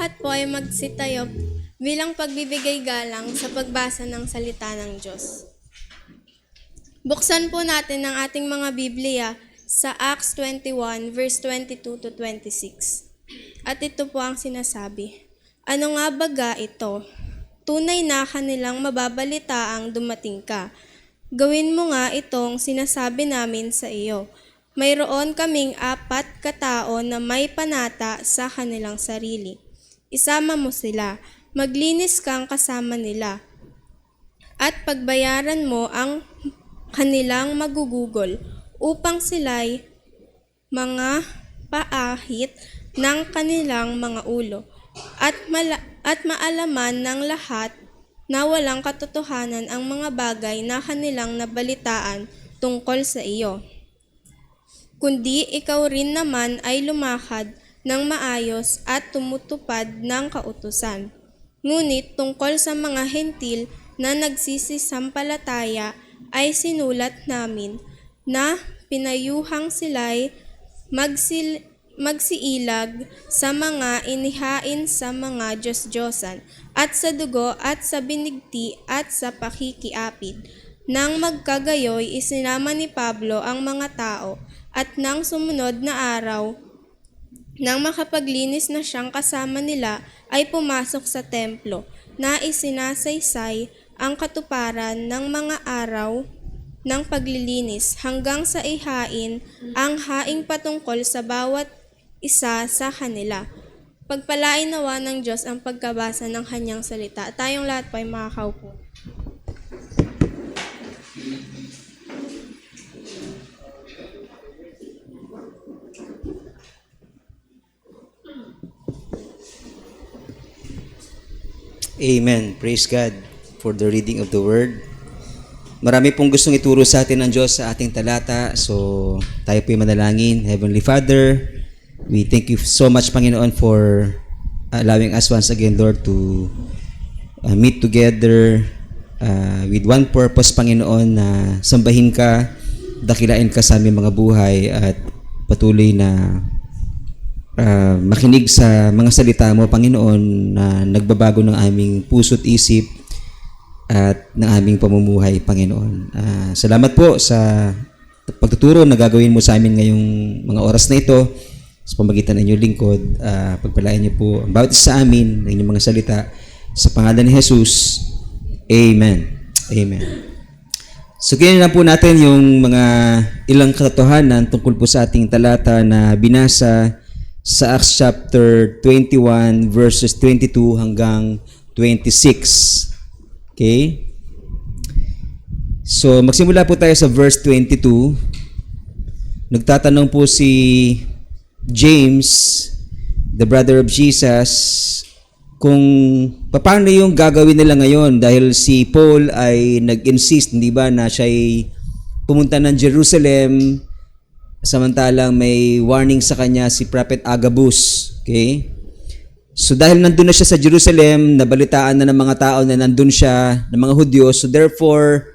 lahat po ay magsitayo bilang pagbibigay galang sa pagbasa ng salita ng Diyos. Buksan po natin ang ating mga Biblia sa Acts 21 verse 22 to 26. At ito po ang sinasabi. Ano nga baga ito? Tunay na kanilang mababalita ang dumating ka. Gawin mo nga itong sinasabi namin sa iyo. Mayroon kaming 4 katao na may panata sa kanilang sarili. Isama mo sila, maglinis kang kasama nila, at pagbayaran mo ang kanilang magugugol upang sila'y mga paahit ng kanilang mga ulo at maalaman ng lahat na walang katotohanan ang mga bagay na kanilang nabalitaan tungkol sa iyo. Kundi ikaw rin naman ay lumakad ng maayos at tumutupad ng kautusan. Ngunit tungkol sa mga hentil na nagsisisampalataya ay sinulat namin na pinayuhang sila'y magsiilag sa mga inihain sa mga Diyos-Diyosan at sa dugo at sa binigti at sa pakikiapid. Nang magkagayoy, isinama ni Pablo ang mga tao at nang sumunod na araw, nang makapaglinis na siyang kasama nila, ay pumasok sa templo na isinasaysay ang katuparan ng mga araw ng paglilinis hanggang sa ihain ang haing patungkol sa bawat isa sa kanila. Pagpalain nawa ng Diyos ang pagkabasa ng kanyang salita. Tayong lahat po ay makakaupo. Amen. Praise God for the reading of the Word. Marami pong gustong ituro sa atin ng Diyos sa ating talata. So, tayo po'y manalangin. Heavenly Father, we thank you so much, Panginoon, for allowing us once again, Lord, to meet together with one purpose, Panginoon, na sambahin ka, dakilain ka sa aming mga buhay, at patuloy na makinig sa mga salita mo, Panginoon, na nagbabago ng aming puso't isip at ng aming pamumuhay, Panginoon. Salamat po sa pagtuturo na gagawin mo sa amin ngayong mga oras na ito sa pamagitan ng inyong lingkod. Pagpalain niyo po ang bawat isa sa amin ng inyong mga salita sa pangalan ni Jesus. Amen. Amen. So, ganyan lang po natin yung mga ilang katotohanan tungkol po sa ating talata na binasa sa Acts chapter 21 verses 22 hanggang 26. Okay? So, magsimula po tayo sa verse 22. Nagtatanong po si James, the brother of Jesus, kung paano yung gagawin nila ngayon dahil si Paul ay nag-insist, hindi ba, na siya'y pumunta ng Jerusalem. Samantalang may warning sa kanya si Prophet Agabus. Okay? So dahil nandun na siya sa Jerusalem, nabalitaan na ng mga tao na nandun siya, ng mga Hudyo. So therefore,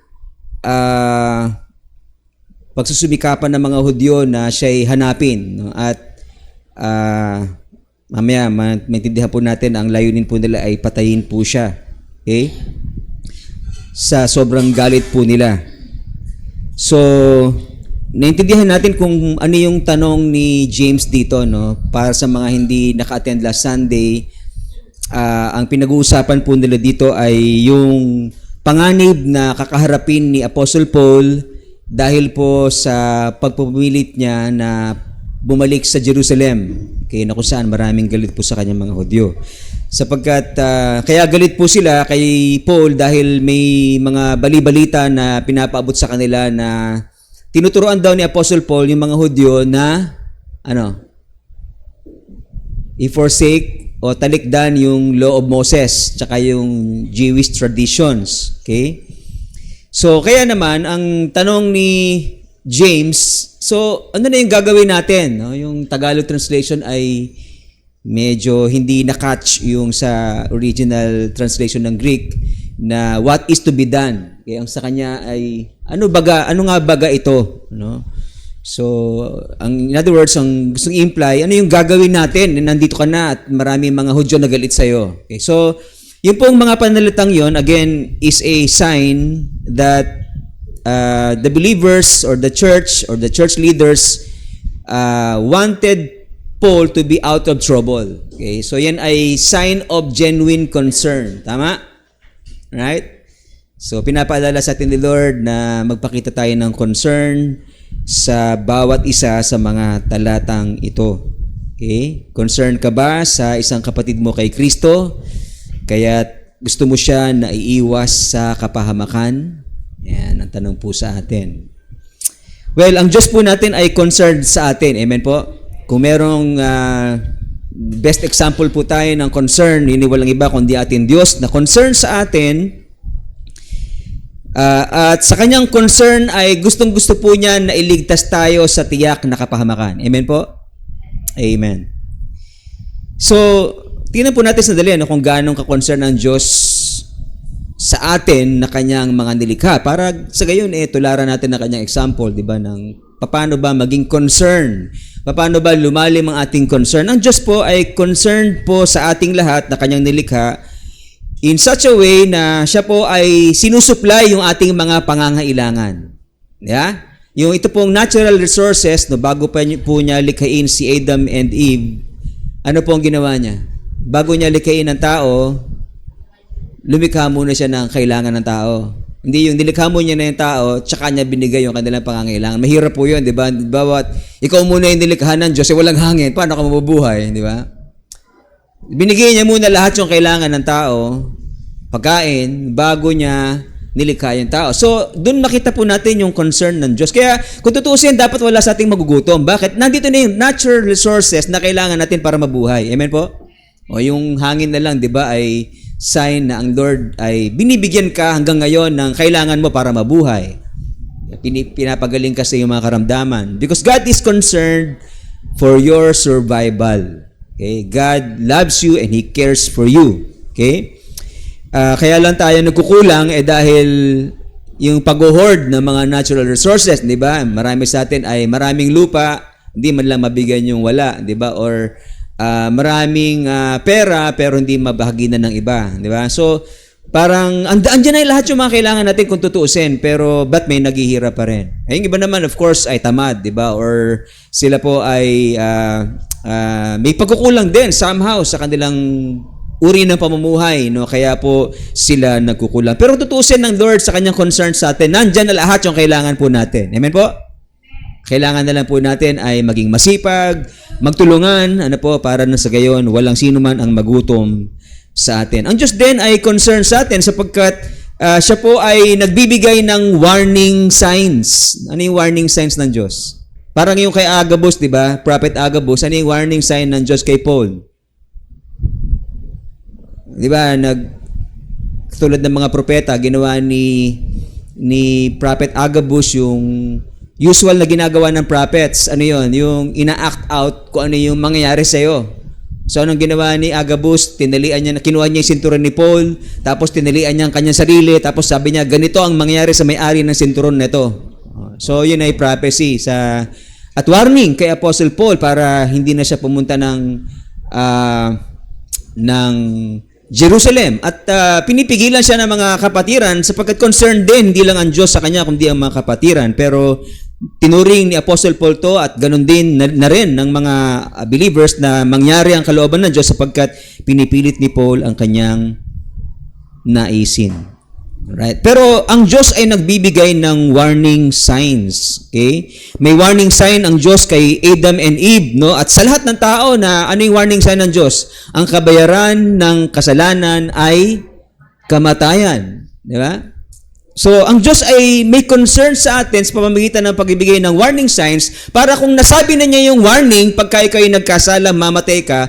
pagsusumikapan ng mga Hudyo na siya'y hanapin. No? At mamaya, maintindihan po natin, ang layunin po nila ay patayin po siya. Okay? Sa sobrang galit po nila. So, naintindihan natin kung ano yung tanong ni James dito, no? Para sa mga hindi naka-attend last Sunday, ang pinag-uusapan po nila dito ay yung panganib na kakaharapin ni Apostle Paul dahil po sa pagpumilit niya na bumalik sa Jerusalem. Okay, na kung saan maraming galit po sa kanyang mga Hudyo. Sapagkat kaya galit po sila kay Paul dahil may mga bali-balita na pinapaabot sa kanila na tinuturuan daw ni Apostle Paul yung mga Hudyo na i-forsake o talikdan yung law of Moses tsaka yung Jewish traditions. Okay? So, kaya naman, ang tanong ni James, so, ano na yung gagawin natin? No? Yung Tagalog translation ay medyo hindi na-catch yung sa original translation ng Greek na what is to be done. Kaya ang sa kanya ay ano nga baga ito, no? So, in other words, ang gustong imply, ano yung gagawin natin? Nandito ka na at marami mga Hudyo na galit sa'yo. Okay, so, yung pong mga panalitang yon again, is a sign that the believers or the church leaders wanted Paul to be out of trouble. Okay, so yan ay sign of genuine concern. Tama? Right? So, pinapaalala sa atin ni Lord na magpakita tayo ng concern sa bawat isa sa mga talatang ito. Okay? Concerned ka ba sa isang kapatid mo kay Kristo? Kaya gusto mo siya na iiwas sa kapahamakan? Yan ang tanong po sa atin. Well, ang Diyos po natin ay concerned sa atin. Amen po? Kung merong best example po tayo ng concern, hindi walang iba kundi ating Diyos na concern sa atin. At sa kanyang concern ay gustong-gusto po niya na iligtas tayo sa tiyak na kapahamakan. Amen po? Amen. So, tingnan po natin sandali kung gaano ka-concern ang Diyos sa atin na kanyang mga nilikha. Para sa gayon, tularan natin na kanyang example, di ba, ng paano ba maging concern? Paano ba lumalim ang ating concern? Ang Diyos po ay concerned po sa ating lahat na kanyang nilikha in such a way na siya po ay sinusupply yung ating mga pangangailangan. Yeah? Yung ito pong natural resources, no, bago pa po niya likhain si Adam and Eve, ano po ang ginawa niya? Bago niya likhain ang tao, lumikha muna siya ng kailangan ng tao. Hindi yung nilikha mo niya na yung tao, tsaka niya binigay yung kanilang pangangailangan. Mahirap po yun, di ba? Bawat ikaw muna yung nilikha ng Diyos, walang hangin, paano ka mabubuhay, di ba? Binigay niya muna lahat yung kailangan ng tao, pagkain, bago niya nilikha yung tao. So, doon makita po natin yung concern ng Diyos. Kaya, kung tutuusin, dapat wala sa ating magugutom. Bakit? Nandito na yung natural resources na kailangan natin para mabuhay. Amen po? O yung hangin na lang, di ba, ay sign na ang Lord ay binibigyan ka hanggang ngayon ng kailangan mo para mabuhay. Pinapagaling ka sa iyong mga karamdaman. Because God is concerned for your survival. Okay? God loves you and He cares for you. Okay? Kaya lang tayo nagkukulang dahil yung pag-hoard ng mga natural resources, di ba? Marami sa atin ay maraming lupa, hindi man lang mabigyan yung wala, di ba? Or maraming pera pero hindi mabahaginan ng iba, di ba? So, parang andyan na lahat yung mga kailangan natin kung tutuusin, pero ba't may naghihirap pa rin? Yung iba naman, of course, ay tamad, di ba? Or sila po ay may pagkukulang din somehow sa kanilang uri ng pamumuhay, no? Kaya po sila nagkukulang. Pero tutuusin ng Lord sa kanyang concern sa atin, nandyan na lahat yung kailangan po natin. Amen po? Kailangan na lang po natin ay maging masipag, magtulungan, para na sa gayon, walang sino man ang magutom sa atin. Ang Diyos din ay concerned sa atin sapagkat siya po ay nagbibigay ng warning signs. Ano yung warning signs ng Diyos? Parang yung kay Agabus, di ba? Prophet Agabus, ano yung warning sign ng Diyos kay Paul? Di ba? Tulad ng mga propeta, ginawa ni Prophet Agabus yung usual na ginagawa ng prophets. Ano yun? Yung ina-act out kung ano yung mangyayari sa'yo. So, anong ginawa ni Agabus? Kinuha niya yung sinturon ni Paul, tapos tinalian niya ang kanyang sarili, tapos sabi niya, ganito ang mangyayari sa may-ari ng sinturon nito. So, yun ay prophecy at warning kay Apostle Paul para hindi na siya pumunta ng Jerusalem. At pinipigilan siya ng mga kapatiran sapagkat concerned din, hindi lang ang Diyos sa kanya, kundi ang mga kapatiran. Pero tinuring ni Apostle Paul to at ganun din na rin ng mga believers na mangyari ang kalooban ng Diyos sapagkat pinipilit ni Paul ang kanyang naisin. Right? Pero ang Diyos ay nagbibigay ng warning signs. Okay? May warning sign ang Diyos kay Adam and Eve, no? At sa lahat ng tao na ano yung warning sign ng Diyos? Ang kabayaran ng kasalanan ay kamatayan. Di ba? So, ang Diyos ay may concern sa atin sa pamamagitan ng pagbibigay ng warning signs para kung nasabi na niya yung warning, pagka ikaw ay nagkasala, mamatay ka,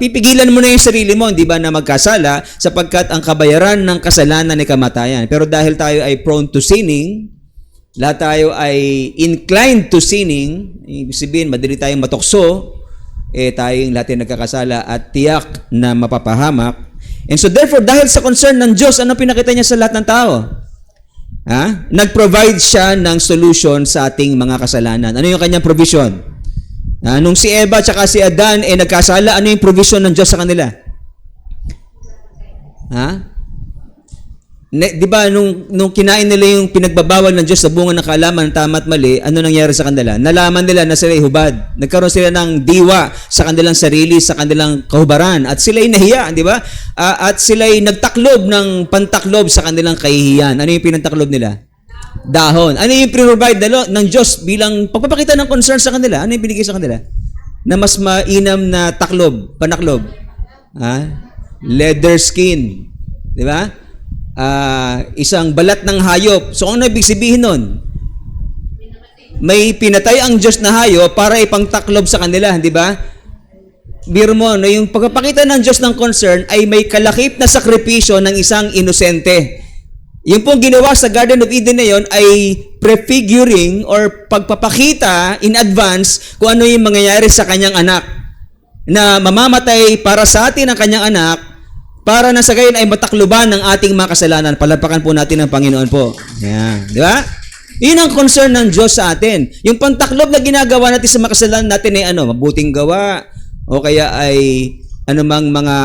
pipigilan mo na yung sarili mo, di ba, na magkasala sapagkat ang kabayaran ng kasalanan ay kamatayan. Pero dahil tayo ay prone to sinning, lahat tayo ay inclined to sinning, ibig sabihin, madali tayong matukso, tayong lahat ay nagkakasala at tiyak na mapapahamak. And so therefore, dahil sa concern ng Diyos, ano pinakita niya sa lahat ng tao? Nag-provide siya ng solution sa ating mga kasalanan. Ano yung kanyang provision? Nung si Eva at si Adan nagkasala, ano yung provision ng Diyos sa kanila? Di ba, nung kinain nila yung pinagbabawal ng Diyos sa bunga ng kaalaman, tama at mali, ano nangyari sa kanila? Nalaman nila na sila hubad. Nagkaroon sila ng diwa sa kanilang sarili, sa kanilang kahubaran. At sila'y nahiya, di ba? At sila'y nagtaklob ng pantaklob sa kanilang kahihiyan. Ano yung pinantaklob nila? Dahon. Ano yung provide ng Diyos bilang pagpapakita ng concern sa kanila? Ano yung binigay sa kanila? Na mas mainam na taklob, panaklob. Leather skin. Di ba? Isang balat ng hayop. So, ano ibig sabihin nun? May pinatay ang Diyos na hayop para ipangtaklob sa kanila, di ba? Biro mo, no, yung pagpapakita ng Diyos ng concern ay may kalakip na sakripisyo ng isang inosente. Yung pong ginawa sa Garden of Eden na yon ay prefiguring or pagpapakita in advance kung ano yung mangyayari sa kanyang anak. Na mamamatay para sa atin ang kanyang anak para na sa gayon ay matakluban ng ating mga kasalanan. Palagpakan po natin ang Panginoon po. Yeah. Di ba? Yun ang concern ng Diyos sa atin. Yung pantaklob na ginagawa natin sa mga kasalanan natin ay mabuting gawa o kaya ay anumang mga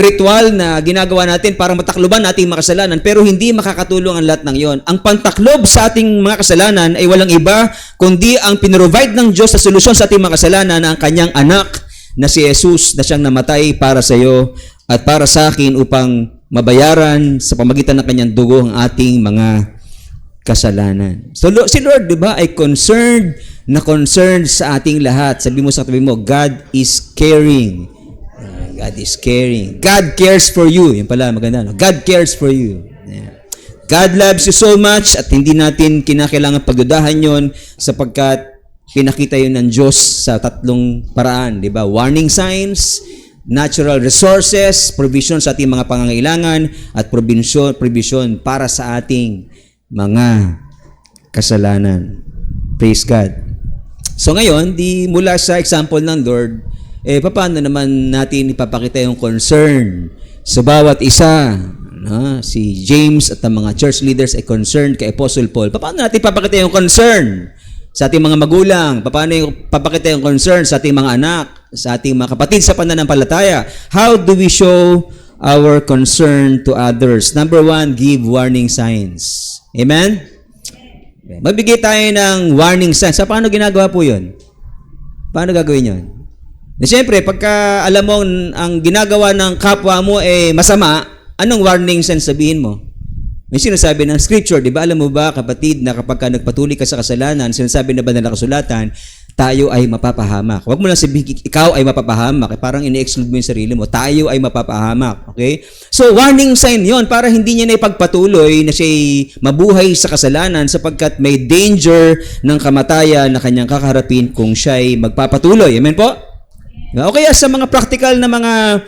ritual na ginagawa natin para matakloban nating mga kasalanan, pero hindi makakatulong ang lahat ng yon. Ang pantaklob sa ating mga kasalanan ay walang iba kundi ang pinrovide ng Diyos sa solusyon sa ating mga kasalanan na ang kanyang anak na si Jesus na siyang namatay para sa iyo at para sa akin upang mabayaran sa pamagitan ng kanyang dugo ang ating mga kasalanan. So si Lord, di ba, ay concerned sa ating lahat. Sabi mo sa katabi mo, God is caring. God is caring. God cares for you. Yan pala, maganda. No? God cares for you. Yeah. God loves you so much at hindi natin kinakailangan pagdudahan yon sapagkat pinakita yun ng Diyos sa tatlong paraan. Di ba? Warning signs, natural resources, provision sa ating mga pangangailangan, at provision para sa ating mga kasalanan. Praise God. So ngayon, mula sa example ng Lord, paano naman natin ipapakita yung concern sa bawat isa? Si James at ang mga church leaders ay concerned kay Apostle Paul. Paano natin ipapakita yung concern sa ating mga magulang? Paano yung papakita yung concern sa ating mga anak, sa ating mga kapatid sa pananampalataya? How do we show our concern to others? Number 1, give warning signs. Amen? Magbigay tayo ng warning signs. So, paano ginagawa po yun? Paano gagawin yun? Siyempre, pagka alam mo ang ginagawa ng kapwa mo masama, anong warning signs sabihin mo? May sinasabi ng scripture, di ba? Alam mo ba, kapatid, na kapag ka nagpatuloy ka sa kasalanan, sinasabi na ba na kasulatan, tayo ay mapapahamak. Huwag mo lang sabihin, ikaw ay mapapahamak. Parang ini-exclude mo yung sarili mo. Tayo ay mapapahamak. Okay? So, warning sign yon para hindi niya na ipagpatuloy na siya'y mabuhay sa kasalanan sapagkat may danger ng kamatayan na kanyang kakaharapin kung siya'y magpapatuloy. Amen po? O kaya sa mga practical na mga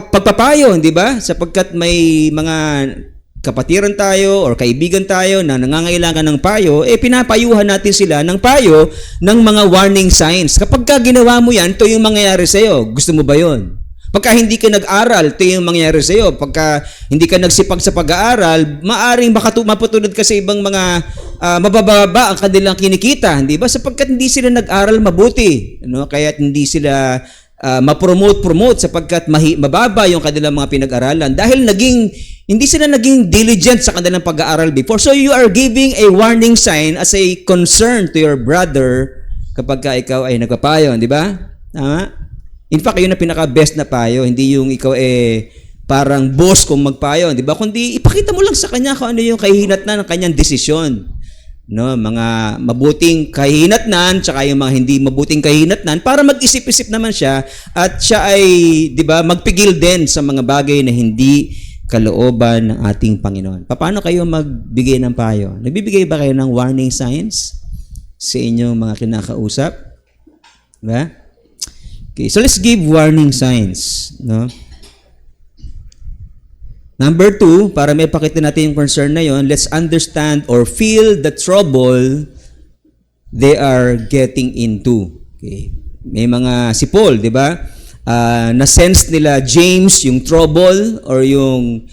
pagpapayo, di ba? Sapagkat may mga kapatiran tayo or kaibigan tayo na nangangailangan ng payo, pinapayuhan natin sila ng payo ng mga warning signs. Kapag ka ginawa mo yan, ito yung mangyayari sa'yo. Gusto mo ba yun? Pagka hindi ka nag-aral, ito yung mangyayari sa'yo. Pagka hindi ka nagsipag sa pag-aaral, maaring maputulad ka sa ibang mga mabababa ang kanilang kinikita. Di ba? Sapagkat hindi sila nag-aral mabuti. Kaya hindi sila ma-promote sapagkat mababa yung kanilang mga pinag-aralan dahil hindi sila naging diligent sa kanilang pag-aaral before. So you are giving a warning sign as a concern to your brother kapag ka ikaw ay nagpapayo, di ba? Tama? In fact, yun na pinaka-best na payo, hindi yung ikaw parang boss kung magpayo, di ba? Kundi ipakita mo lang sa kanya kung ano yung kahihinatnan ng kanyang desisyon. Mga mabuting kahinatnan tsaka yung mga hindi mabuting kahinatnan para mag-isip-isip naman siya at siya ay, di ba, magpigil din sa mga bagay na hindi kalooban ng ating Panginoon. Paano kayo magbigay ng payo? Nagbibigay ba kayo ng warning signs sa inyong mga kinakausap? Diba? Okay, so let's give warning signs. Number 2, para may pakita natin yung concern na yon, let's understand or feel the trouble they are getting into. Okay. May mga si Paul, di ba? Na-sense nila James yung trouble or yung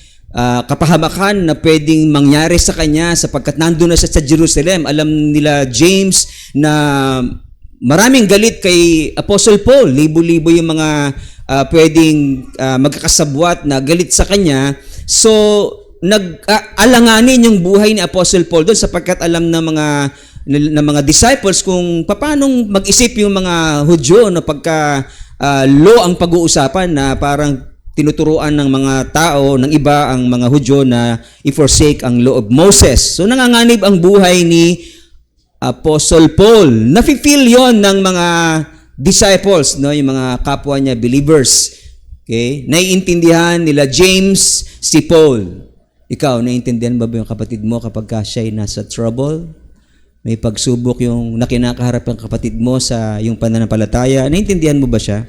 kapahamakan na pwedeng mangyari sa kanya sapagkat nandun na siya sa Jerusalem. Alam nila James na maraming galit kay Apostle Paul. Libo-libo yung mga pwedeng magkakasabwat na galit sa kanya. So, alanganin yung buhay ni Apostle Paul doon sapagkat alam ng mga disciples kung paano mag-isip yung mga Hudyo na pagka law ang pag-uusapan na parang tinuturuan ng mga tao, ng iba ang mga Hudyo na i-forsake ang law of Moses. So nanganganib ang buhay ni Apostle Paul. Nafi-feel yon ng mga disciples, no, yung mga kapwa niya believers. Okay? Naiintindihan nila James si Paul. Ikaw, naiintindihan ba yung kapatid mo kapag siya'y nasa trouble? May pagsubok yung nakinakaharap ng kapatid mo sa yung pananampalataya. Naiintindihan mo ba siya?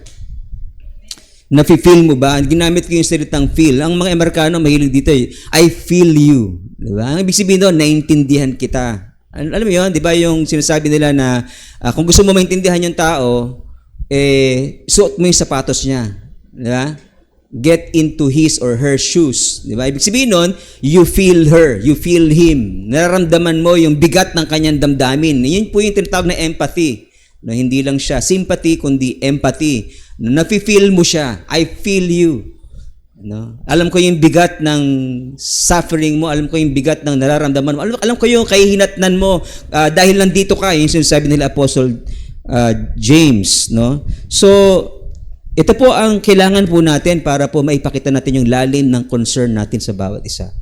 Nafi-feel mo ba? Ginamit ko yung salitang feel. Ang mga Amerikano mahilig dito, I feel you. Diba? Ang ibig sabihin doon, naiintindihan kita. Alam mo yun, di ba yung sinasabi nila na kung gusto mo maintindihan yung tao, suot mo yung sapatos niya. Di ba? Get into his or her shoes. Di ba? Ibig sabihin nun, you feel her, you feel him. Nararamdaman mo yung bigat ng kanyang damdamin. Yun po yung tinatawag na empathy. No, hindi lang siya sympathy, kundi empathy. No, nafe-feel mo siya. I feel you. No? Alam ko yung bigat ng suffering mo. Alam ko yung bigat ng nararamdaman mo. Alam ko yung kahihinatnan mo dahil nandito ka. Yung sinasabi nila Apostle James. No? So, ito po ang kailangan po natin para po maipakita natin yung lalim ng concern natin sa bawat isa.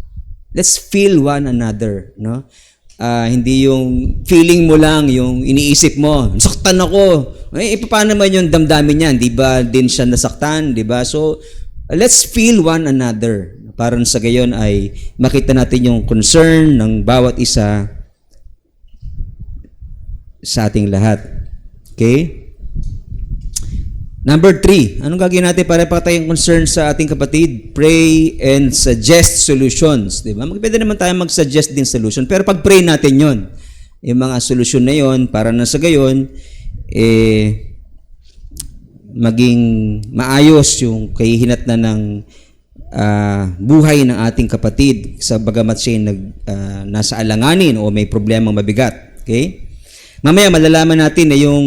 Let's feel one another. No? Hindi yung feeling mo lang, yung iniisip mo, nasaktan ako. Paano naman yung damdamin niyan? Di ba din siya nasaktan? Di ba? So, let's feel one another. Para sa gayon ay makita natin yung concern ng bawat isa sa ating lahat. Okay? Number 3, anong gagawin natin para ipatay yung concern sa ating kapatid? Pray and suggest solutions. Diba? Pwede naman tayo mag-suggest din solution. Pero pag-pray natin yon, yung mga solusyon na yon, para na sa gayon, maging maayos yung kahihinatnan ng buhay ng ating kapatid sa bagamat siya nasa alanganin o may problemang mabigat. Okay? Mamaya malalaman natin na yung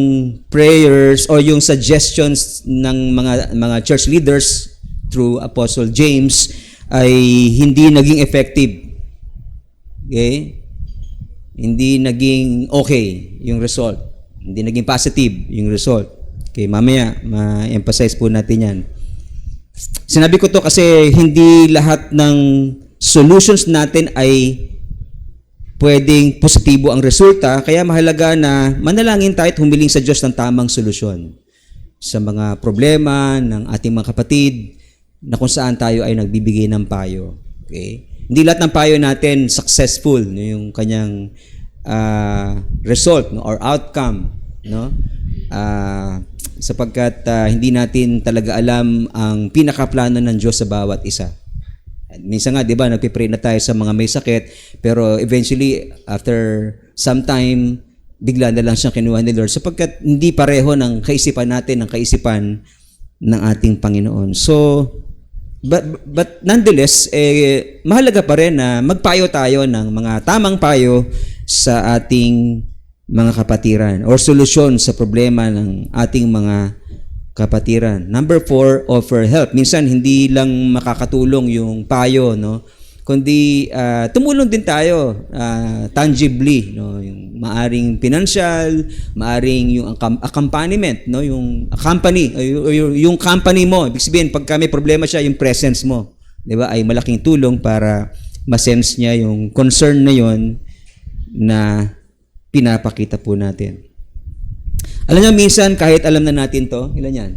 prayers o yung suggestions ng mga church leaders through Apostle James ay hindi naging effective. Okay? Hindi naging okay yung result. Hindi naging positive yung result. Okay, mamaya ma-emphasize po natin yan. Sinabi ko to kasi hindi lahat ng solutions natin ay pwedeng positibo ang resulta, kaya mahalaga na manalangin tayo at humiling sa Diyos ng tamang solusyon sa mga problema ng ating mga kapatid na kung saan tayo ay nagbibigay ng payo. Okay? Hindi lahat ng payo natin successful, no, yung kanyang result, no, or outcome, no? Sapagkat hindi natin talaga alam ang pinakaplano ng Diyos sa bawat isa. Minsan nga, di ba, nagpipray na tayo sa mga may sakit, pero eventually, after some time, bigla na lang siyang kinuha ni Lord sapagkat hindi pareho ng kaisipan natin, ng kaisipan ng ating Panginoon. So, but nonetheless, mahalaga pa rin na magpayo tayo ng mga tamang payo sa ating mga kapatiran or solusyon sa problema ng ating mga kapatiran. Number 4, offer help. Minsan, hindi lang makakatulong yung payo, no? Kundi tumulong din tayo tangibly, no? Yung maaring financial, maaring yung accompaniment, no? Yung company, yung company mo. Ibig sabihin, pagka may problema siya, yung presence mo, di ba, ay malaking tulong para ma-sense niya yung concern na yon na pinapakita po natin. Alam niyo, minsan, kahit alam na natin to, ilan yan?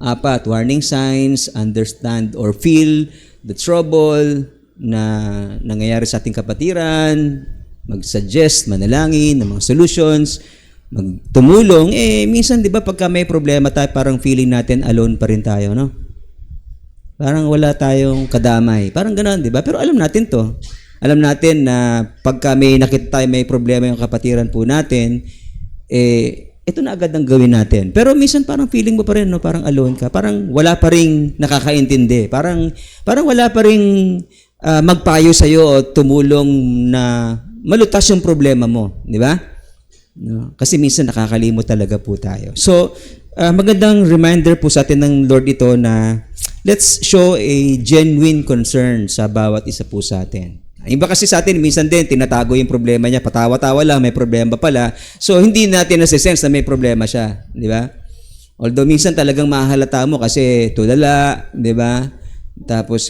4, warning signs, understand or feel the trouble na nangyayari sa ating kapatiran, mag-suggest, manalangin ng mga solutions, magtumulong. Minsan, di ba, pagka may problema tayo, parang feeling natin alone pa rin tayo, no? Parang wala tayong kadamay. Parang gano'n, di ba? Pero alam natin to. Alam natin na pagka may nakita tayo, may problema yung kapatiran po natin, ito na agad ang gawin natin. Pero minsan parang feeling mo pa rin, no? Parang alone ka. Parang wala pa ring nakakaintindi. Parang wala pa ring magpayo sa iyo o tumulong na malutas yung problema mo, di ba? No? Kasi minsan nakakalimot talaga po tayo. So, magandang reminder po sa atin ng Lord ito na let's show a genuine concern sa bawat isa po sa atin. Iba kasi sa atin, minsan din, tinatago yung problema niya, patawa-tawa lang, may problema pala. So, hindi natin nasa-sense na may problema siya, di ba? Although, minsan talagang mahalata mo kasi tulala, di ba? Tapos,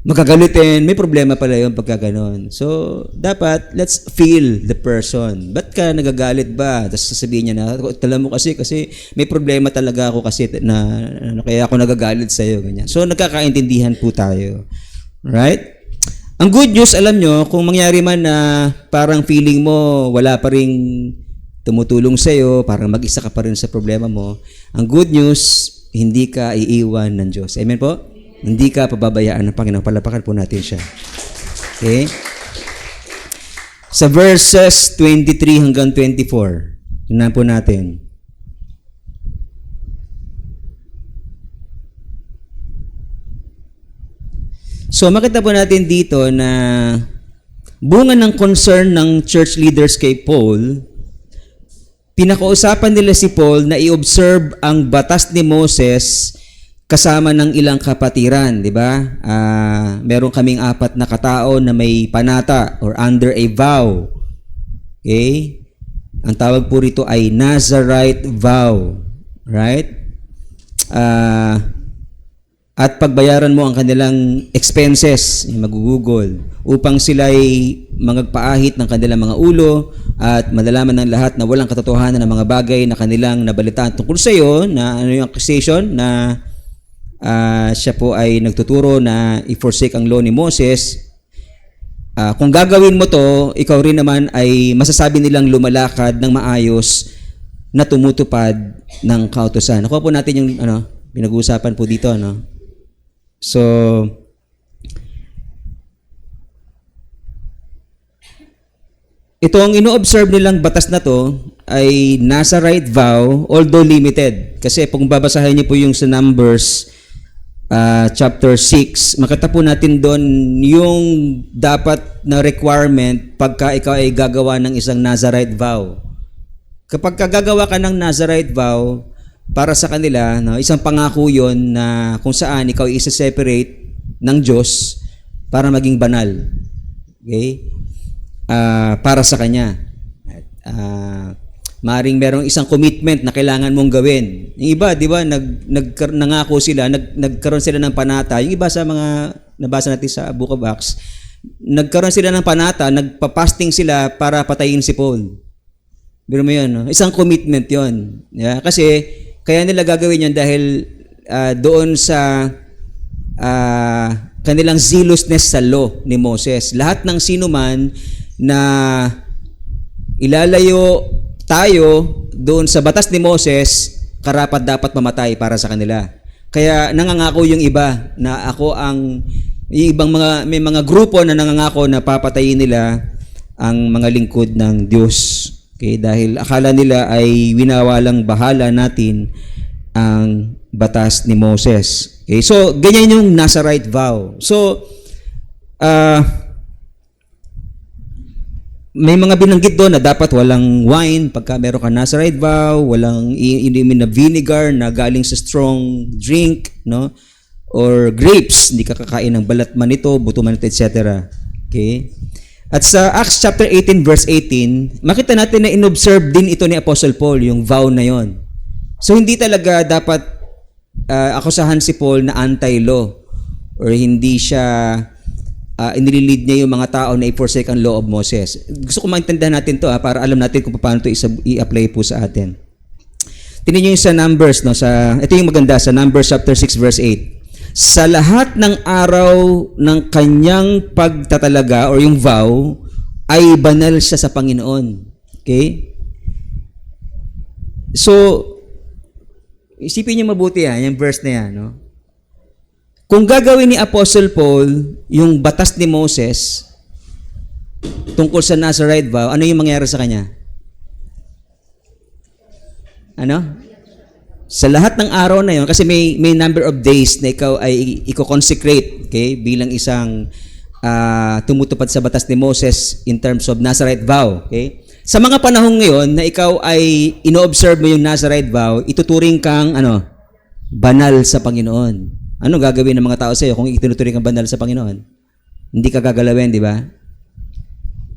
magagalitin, may problema pala yung pagka ganon. So, dapat, let's feel the person. Ba't ka nagagalit ba? Tapos sasabihin niya na, tala mo kasi may problema talaga ako kasi na kaya ako nagagalit sa'yo. Ganyan. So, nagkakaintindihan po tayo. Right? Ang good news, alam nyo, kung mangyari man na parang feeling mo wala pa ring tumutulong sa'yo, parang mag-isa ka pa rin sa problema mo, ang good news, hindi ka iiwan ng Diyos. Amen po? Hindi ka pababayaan ng Panginoon. Palapakan po natin siya. Okay? Sa verses 23 hanggang 24, tingnan po natin. So, makita po natin dito na bunga ng concern ng church leaders kay Paul, pinakausapan nila si Paul na i-observe ang batas ni Moses kasama ng ilang kapatiran, di ba? Meron kaming 4 na katao na may panata or under a vow. Okay? Ang tawag po rito ay Nazarite vow. Right? At pagbayaran mo ang kanilang expenses, magugugol, upang sila ay magpaahit ng kanilang mga ulo at malalaman ng lahat na walang katotohanan ng mga bagay na kanilang nabalitaan tungkol sa iyo, na ano yung accusation na siya po ay nagtuturo na i-forsake ang law ni Moses. Kung gagawin mo to, ikaw rin naman ay masasabi nilang lumalakad ng maayos na tumutupad ng kautusan. Nakuha po natin yung pinag-uusapan po dito, no? So, itong ino-observe nilang batas na to ay Nazarite vow, although limited. Kasi kung babasahin niyo po yung sa Numbers chapter 6, makita po natin doon yung dapat na requirement pagka ikaw ay gagawa ng isang Nazarite vow. Kapag gagawa ka ng Nazarite vow, para sa kanila, no, isang pangako yun na kung saan ikaw isa-separate ng Diyos para maging banal. Okay? Para sa Kanya. Maring merong isang commitment na kailangan mong gawin. Yung iba, di ba, nangako sila, nagkaroon sila ng panata. Yung iba sa mga nabasa natin sa Book of Acts, nagkaroon sila ng panata, nagpa-fasting sila para patayin si Paul. Biro mo yun, no? Isang commitment yun. Yeah? Kasi, kaya nila gagawin yan dahil doon sa kanilang zealousness sa law ni Moses. Lahat ng sino man na ilalayo tayo doon sa batas ni Moses, karapat dapat mamatay para sa kanila. Kaya nangangako yung iba na may mga grupo na nangangako na papatayin nila ang mga lingkod ng Diyos. Okay, dahil akala nila ay winawalang bahala natin ang batas ni Moses. Okay, so ganyan yung Nazarite vow. So may mga binanggit doon na dapat walang wine pagka meron ka Nazarite vow, walang iniinom na vinegar na galing sa strong drink, no? Or grapes, hindi ka kakain ng balat man ito, buto man ito, etc. Okay? At sa Acts chapter 18 verse 18, makita natin na inobserve din ito ni Apostle Paul, yung vow na yon. So hindi talaga dapat akusahan si Paul na anti-law or hindi siya inililid niya yung mga tao na i-forsake ang law of Moses. Gusto ko maintindihan natin to para alam natin kung paano ito i-apply po sa atin. Tingnan niyo yung sa Numbers, no? Ito yung maganda, sa Numbers chapter 6 verse 8. Sa lahat ng araw ng kanyang pagtatalaga or yung vow, ay banal siya sa Panginoon. Okay? So, isipin niyo mabuti yung verse na yan. No? Kung gagawin ni Apostle Paul yung batas ni Moses tungkol sa Nazarite vow, ano yung mangyayari sa kanya? Ano? Sa lahat ng araw na yon, kasi may number of days na ikaw ay i-consecrate, okay, bilang isang tumutupad sa batas ni Moses in terms of Nazarite vow. Okay? Sa mga panahon ngayon na ikaw ay ino-observe mo yung Nazarite vow, ituturing kang banal sa Panginoon. Ano gagawin ng mga tao sa iyo kung itinuturing kang banal sa Panginoon? Hindi ka gagalawin, di ba?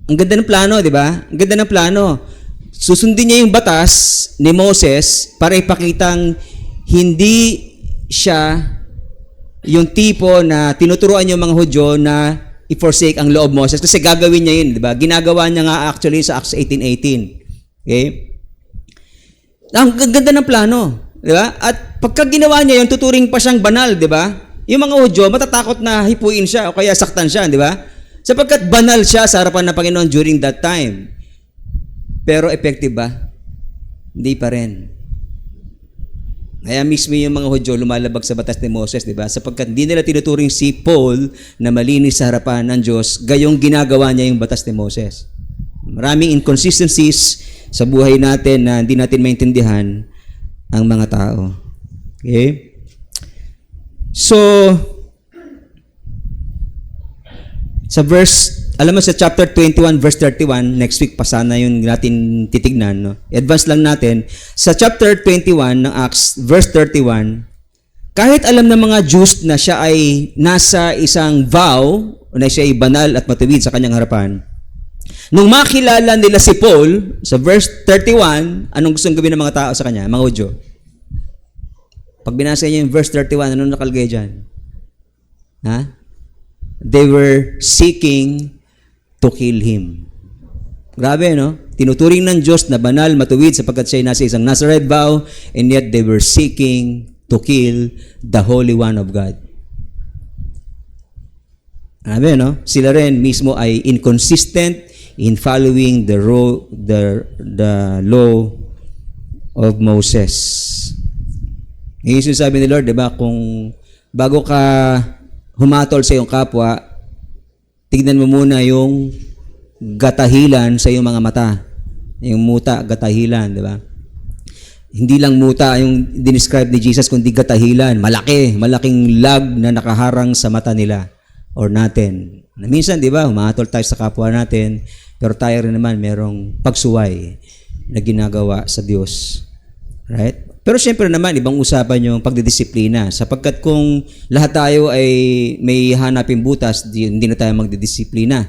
Ang ganda ng plano, di ba? Ang ganda ng plano. Susundin niya yung batas ni Moses para ipakitang hindi siya yung tipo na tinuturuan yung mga Hudyo na i-forsake ang law of Moses kasi gagawin niya yun, di ba? Ginagawa niya nga actually sa Acts 18:18. Okay? Ang ganda ng plano, di ba? At pagka ginawa niya yun, tuturing pa siyang banal, di ba? Yung mga Hudyo matatakot na hipuin siya o kaya saktan siya, di ba? Sapagkat banal siya sa harapan ng Panginoon during that time. Pero effective ba? Hindi pa rin. Kaya mismo yung mga Hudyo lumalabag sa batas ni Moses, di ba? Sapagkat hindi nila tinuturing si Paul na malinis sa harapan ng Diyos, gayong ginagawa niya yung batas ni Moses. Maraming inconsistencies sa buhay natin na hindi natin maintindihan ang mga tao. Okay? So, sa alam mo sa chapter 21 verse 31, next week pa sana yung natin titignan, no? Advance lang natin. Sa chapter 21 ng Acts, verse 31, kahit alam ng mga Jews na siya ay nasa isang vow, o na siya ay banal at matuwid sa kanyang harapan, nung makilala nila si Paul, sa verse 31, anong gustong gawin ng mga tao sa kanya, mga Hudyo? Pag binasa niyo yung verse 31, anong nakalagay dyan? Ha? They were seeking to kill him. Grabe, no? Tinuturing ng Diyos na banal, matuwid sapagkat siya ay nasa isang Nazarite vow, and yet they were seeking to kill the Holy One of God. Grabe, no? Sila rin mismo ay inconsistent in following the law of Moses. Yung sinasabi ni Lord, di ba, kung bago ka humatol sa iyong kapwa, tignan mo muna yung gatahilan sa iyong mga mata. Yung muta, gatahilan, di ba? Hindi lang muta yung dinescribe ni Jesus, kundi gatahilan. Malaking lag na nakaharang sa mata nila or natin. Na minsan, di ba, humatol tayo sa kapwa natin, pero tayo rin naman merong pagsuway na ginagawa sa Diyos. Right? Pero siyempre naman, ibang usapan yung pagdidisiplina. Sapagkat kung lahat tayo ay may hanapin butas, hindi na tayo magdidisiplina.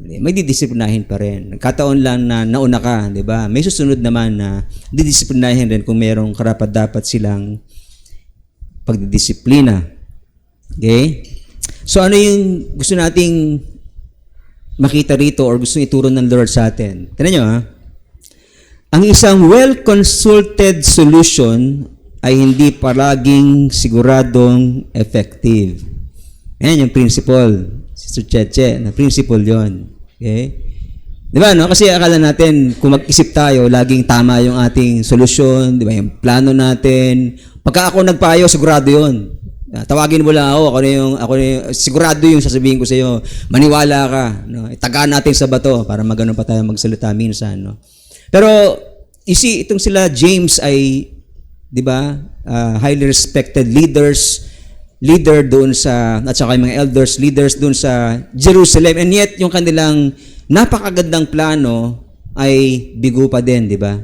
May didisiplinahin pa rin. Kataon lang na nauna ka, di ba? May susunod naman na didisiplinahin rin kung merong karapat-dapat silang pagdidisiplina. Okay? So ano yung gusto nating makita rito or gusto ituro ng Lord sa atin? Tignan nyo, ha? Ang isang well-consulted solution ay hindi palaging siguradong effective. Ayan yung principle. Sister Cheche, na principle yon. Okay? Di ba, no? Kasi akala natin, kung mag-isip tayo, laging tama yung ating solusyon, di ba, yung plano natin. Pagka ako nagpayo, sigurado yon. Tawagin mo lang ako sigurado yung sasabihin ko sa iyo, maniwala ka. No? Itagaan natin sa bato para magano pa tayo magsalita minsan. No? Pero, itong sila James ay, di ba, highly respected leader doon sa, at saka yung mga elders, leaders doon sa Jerusalem. And yet, yung kanilang napakagandang plano ay bigo pa din, di ba?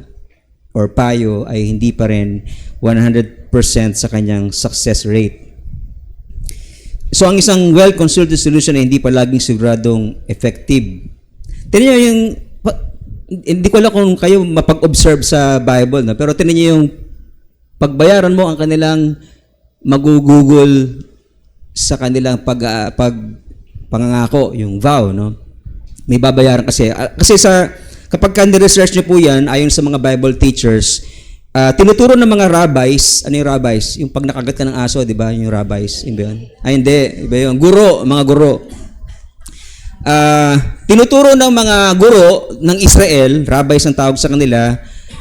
Or payo ay hindi pa rin 100% sa kanyang success rate. So, ang isang well-consulted solution ay hindi palaging siguradong effective. Tignan nyo yung hindi ko alam kung kayo mapag-observe sa Bible, no? Pero tingnan niyo yung pagbayaran mo ang kanilang magugugol sa kanilang pangangako, yung vow, no? May babayaran kasi. Kasi kapag ka-research niyo po yan, ayon sa mga Bible teachers, tinuturo ng mga rabbis, ano yung rabbis? Yung pag nakagat ka ng aso, di ba? Yung rabbis, iba yun? Ay, hindi. Iba yun. Mga guro. Tinuturo ng mga guro ng Israel, rabbis ang tawag sa kanila,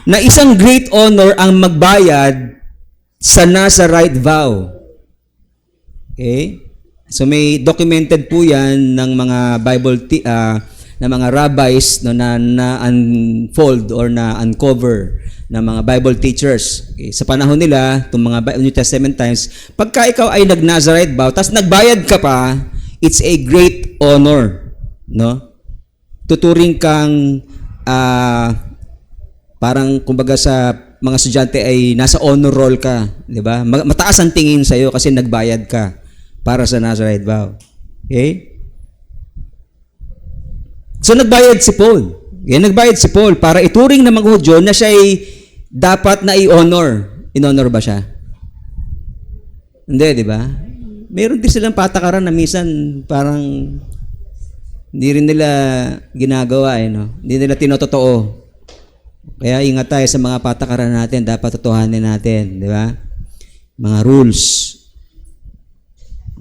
na isang great honor ang magbayad sa Nazarite vow. Okay? So may documented po yan ng mga Bible na mga rabbis no, na unfold or na uncover ng mga Bible teachers. Okay? Sa panahon nila, itong mga New Testament times, pagka ikaw ay nag-Nazarite vow, tapos nagbayad ka pa, it's a great honor, no? Tuturing kang parang kumbaga sa mga estudyante ay nasa honor roll ka, di ba? Mataas ang tingin sa iyo kasi nagbayad ka para sa Nazarite vow. Okay? So nagbayad si Paul. Nagbayad si Paul para ituring ng mga Hudyo na siya ay dapat na i-honor. In-honor ba siya? Hindi, di ba? Meron din silang patakaran na minsan parang hindi rin nila ginagawa, no? Hindi nila tinototoo. Kaya ingat tayo sa mga patakaran natin, dapat totohanin natin, di ba? Mga rules.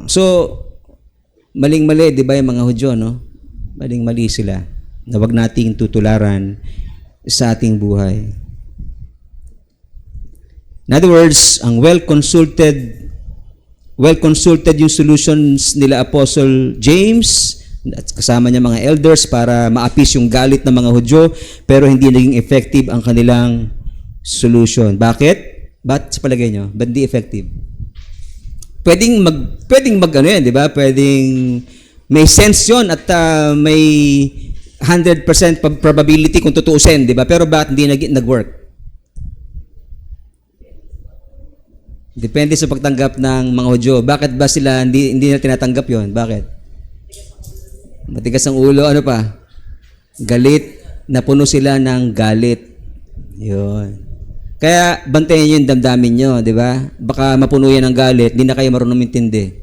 So, maling-mali, di ba, yung mga Hudyo, no? Maling-mali sila na wag nating tutularan sa ating buhay. In other words, ang well-consulted yung solutions nila Apostle James at kasama niya mga elders para ma-appease yung galit ng mga Hudyo, pero hindi naging effective ang kanilang solution. Bakit? Ba't sa palagay nyo? Ba't di effective? Pwedeng mag ano yan, di ba? Pwedeng may sense yun at may 100% probability kung tutuusin, di ba? Pero ba't hindi nag-work? Depende sa pagtanggap ng mga Hudyo. Bakit ba sila hindi na tinatanggap yon? Bakit? Matigas ang ulo, ano pa? Galit, napuno sila ng galit. Yun. Kaya bantayan nyo yung damdamin nyo, di ba? Baka mapuno yan ng galit, hindi na kayo marunong umintindi.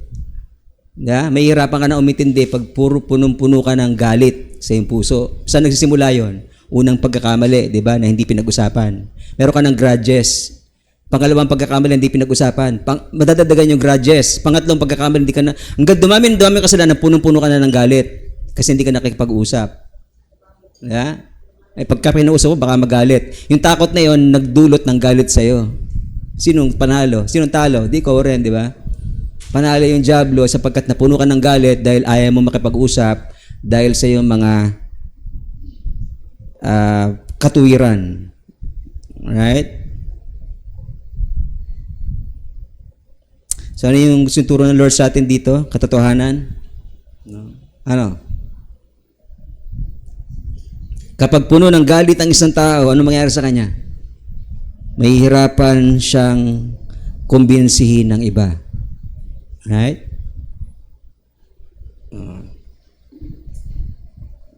Yeah? May hirapan ka na umintindi pag puro punong-puno ka ng galit sa iyong puso. Saan nagsisimula yon? Unang pagkakamali, di ba, na hindi pinag-usapan. Meron ka ng grudges. Pangalawang pagkakamali, hindi pinag-usapan. Madadagdagan yung grudges. Pangatlong pagkakamali, hindi ka na, hanggang dumami kasalanan, punong-puno ka na ng galit. Kasi hindi ka nakikipag-usap. Yeah? Ay pagka pinausap mo, baka magalit. Yung takot na yon nagdulot ng galit sa'yo. Sinong panalo? Sinong talo? Di ko rin, di ba? Panalo yung diablo sapagkat napuno ka ng galit dahil ayaw mo makipag-usap dahil sa iyong mga katuwiran. Alright? So ano yung gusto turo ng Lord sa atin dito? Katotohanan? No. Ano? Kapag puno ng galit ang isang tao, ano mangyayari sa kanya? Mahihirapan siyang kumbinsihin ng iba. Right?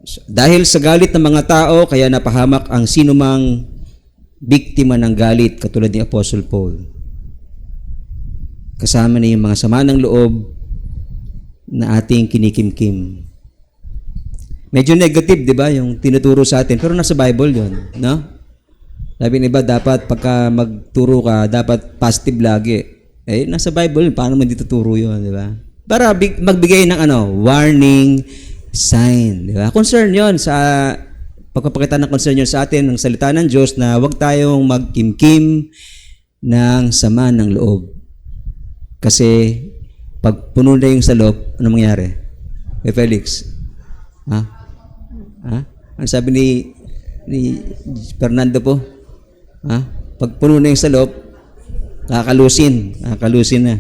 So, dahil sa galit ng mga tao, kaya napahamak ang sinumang biktima ng galit, katulad ni Apostle Paul. Kasama na yung mga sama ng loob na ating kinikimkim. Medyo negative, di ba, yung tinuturo sa atin. Pero nasa Bible yon, no? Sabi ni iba, dapat pagka magturo ka, dapat positive lagi. Eh, nasa Bible, paano man dituturo yun, di ba? Para magbigay ng warning sign, di ba? Concern yon sa pagpapakita ng concern yon sa atin ng salita ng Diyos na huwag tayong magkimkim ng sama ng loob. Kasi pag puno na yung sa loob, ano mangyari? Eh, Felix? Ha? Ano sabi ni Fernando po? Ha? Pag puno na yung sa loob, kakalusin na.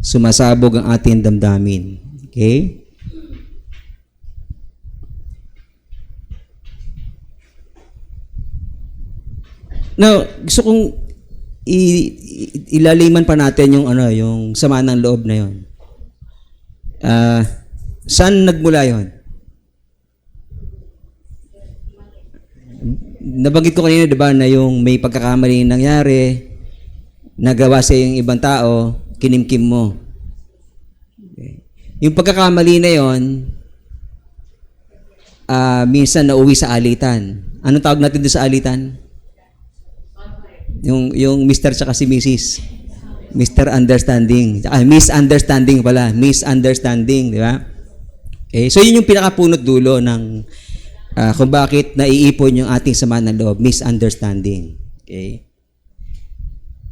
Sumasabog ang ating damdamin. Okay? Now, gusto kong ilaliman pa natin yung yung sama ng loob na yon. Saan nagmula yon? Nabanggit ko kanina, 'di ba, na yung may pagkakamali nangyari, nagawa sa yung ibang tao, kinimkim mo. Okay. Yung pagkakamali na yon, minsan nauwi sa alitan. Anong tawag natin doon sa alitan? Yung Mr. tsaka si Mrs. Mr. Understanding. Misunderstanding pala. Misunderstanding, di ba? Okay. So, yun yung pinakapunot dulo ng kung bakit naiipon yung ating sama ng loob. Misunderstanding. Okay.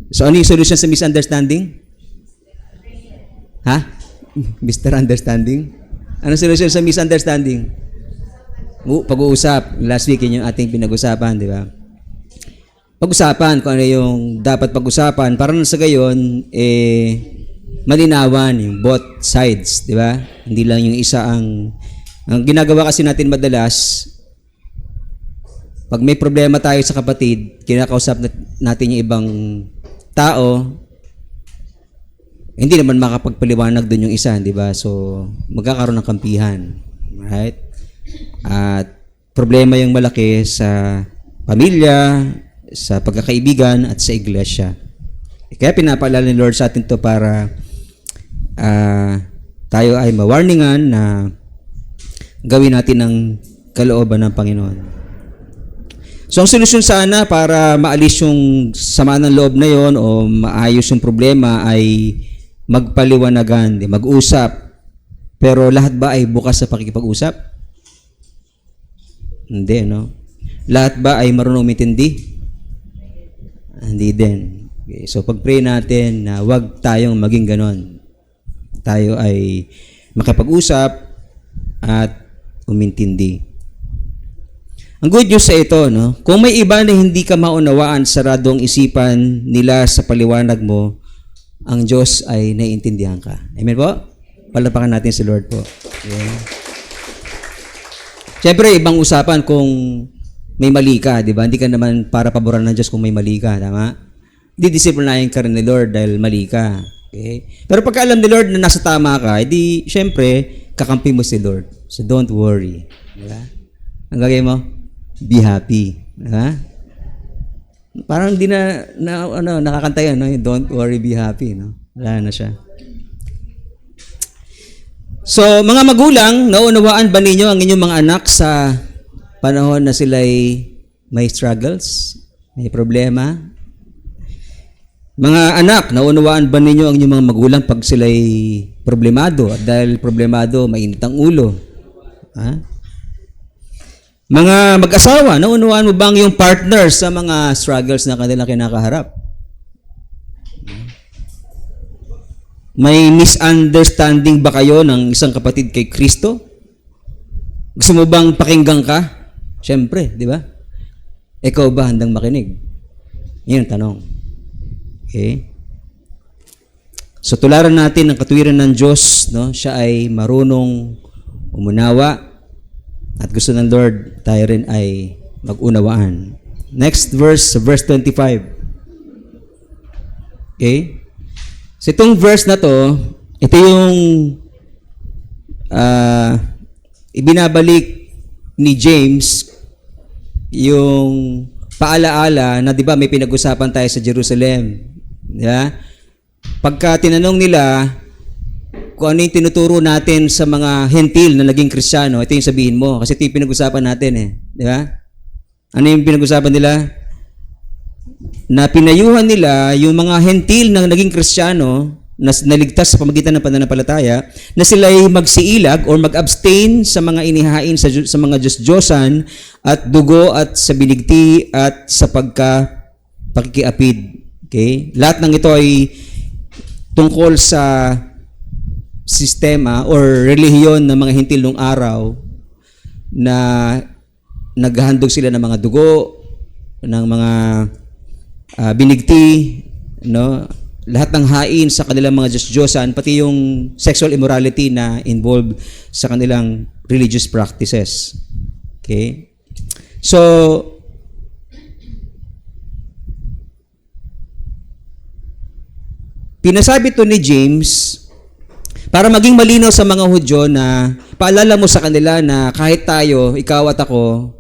So, ano yung solution sa misunderstanding? Ha? Mr. Understanding? Ano solution sa misunderstanding? Pag-uusap. Last week, yun yung ating pinag-usapan, di ba? Pag-usapan kung ano yung dapat pag-usapan para sa gayon malinawan yung both sides, di ba? Hindi lang yung isa ang ginagawa kasi natin madalas, pag may problema tayo sa kapatid, kinakausap natin yung ibang tao, hindi naman makapagpaliwanag doon yung isa, di ba? So, magkakaroon ng kampihan. Right? At problema yung malaki sa pamilya, sa pagkakaibigan, at sa iglesia. Kaya pinapaalala ni Lord sa atin to para tayo ay mawarningan na gawin natin ang kalooban ng Panginoon. So, ang solusyon sana para maalis yung sama ng loob na yon o maayos yung problema ay magpaliwanagan, mag-usap. Pero lahat ba ay bukas sa pakikipag-usap? Hindi, no? Lahat ba ay marunong umintindi? Hindi din. Okay, so, pag-pray natin na wag tayong maging ganon. Tayo ay makipag-usap at umintindi. Ang good news sa ito, no? Kung may iba na hindi ka maunawaan, sarado ang isipan nila sa paliwanag mo, ang Diyos ay naiintindihan ka. Amen po? Palapakan natin si Lord po. Okay. Siyempre, ibang usapan kung may mali ka, di ba? Hindi ka naman para paboran ng Diyos kung may mali ka, tama? Didisiplinahin ka rin ni Lord dahil mali ka. Okay? Pero pagka alam ni Lord na nasa tama ka, edi, siyempre, kakampi mo si Lord. So, don't worry. Di ba? Ang gagawin mo? Be happy. Ha? Parang hindi nakakanta yan, no? Don't worry, be happy, no? Wala na siya. So, mga magulang, naunawaan ba ninyo ang inyong mga anak sa panahon na sila'y may struggles, may problema? Mga anak, naunawaan ba ninyo ang inyong mga magulang pag sila'y problemado? At dahil problemado, mainit ang ulo. Ha? Mga mag-asawa, naunawaan mo ba ang iyong partner sa mga struggles na kanilang kinakaharap? May misunderstanding ba kayo ng isang kapatid kay Kristo? Gusto mo bang pakinggan ka? Siyempre, di ba? Ikaw ba handang makinig? Yan ang tanong. Okay? So, tularan natin ang katuwiran ng Diyos, no? Siya ay marunong umunawa. At gusto ng Lord, tayo rin ay mag-unawaan. Next verse 25. Okay? So itong verse na to, ito yung ibinabalik ni James yung paalaala na di ba may pinag-usapan tayo sa Jerusalem. Di ba? Pagka tinanong nila, kung ano yung tinuturo natin sa mga hentil na naging Kristiyano, ito yung sabihin mo. Kasi ito yung pinag-usapan natin eh. Di ba? Ano yung pinag-usapan nila? Na pinayuhan nila yung mga hentil na naging Kristiyano na naligtas sa pamagitan ng pananampalataya na sila ay magsiilag or mag-abstain sa mga inihain sa mga Diyos-Diyosan at dugo at sa binigti at sa pakikiapid. Okay? Lahat ng ito ay tungkol sa sistema or relihiyon ng mga hentil nung araw na naghahandog sila ng mga dugo, ng mga binigti, no? Lahat ng hain sa kanilang mga Diyos-Diyosan, pati yung sexual immorality na involved sa kanilang religious practices. Okay? So, pinasabi to ni James para maging malinaw sa mga Hudyo na paalala mo sa kanila na kahit tayo, ikaw at ako,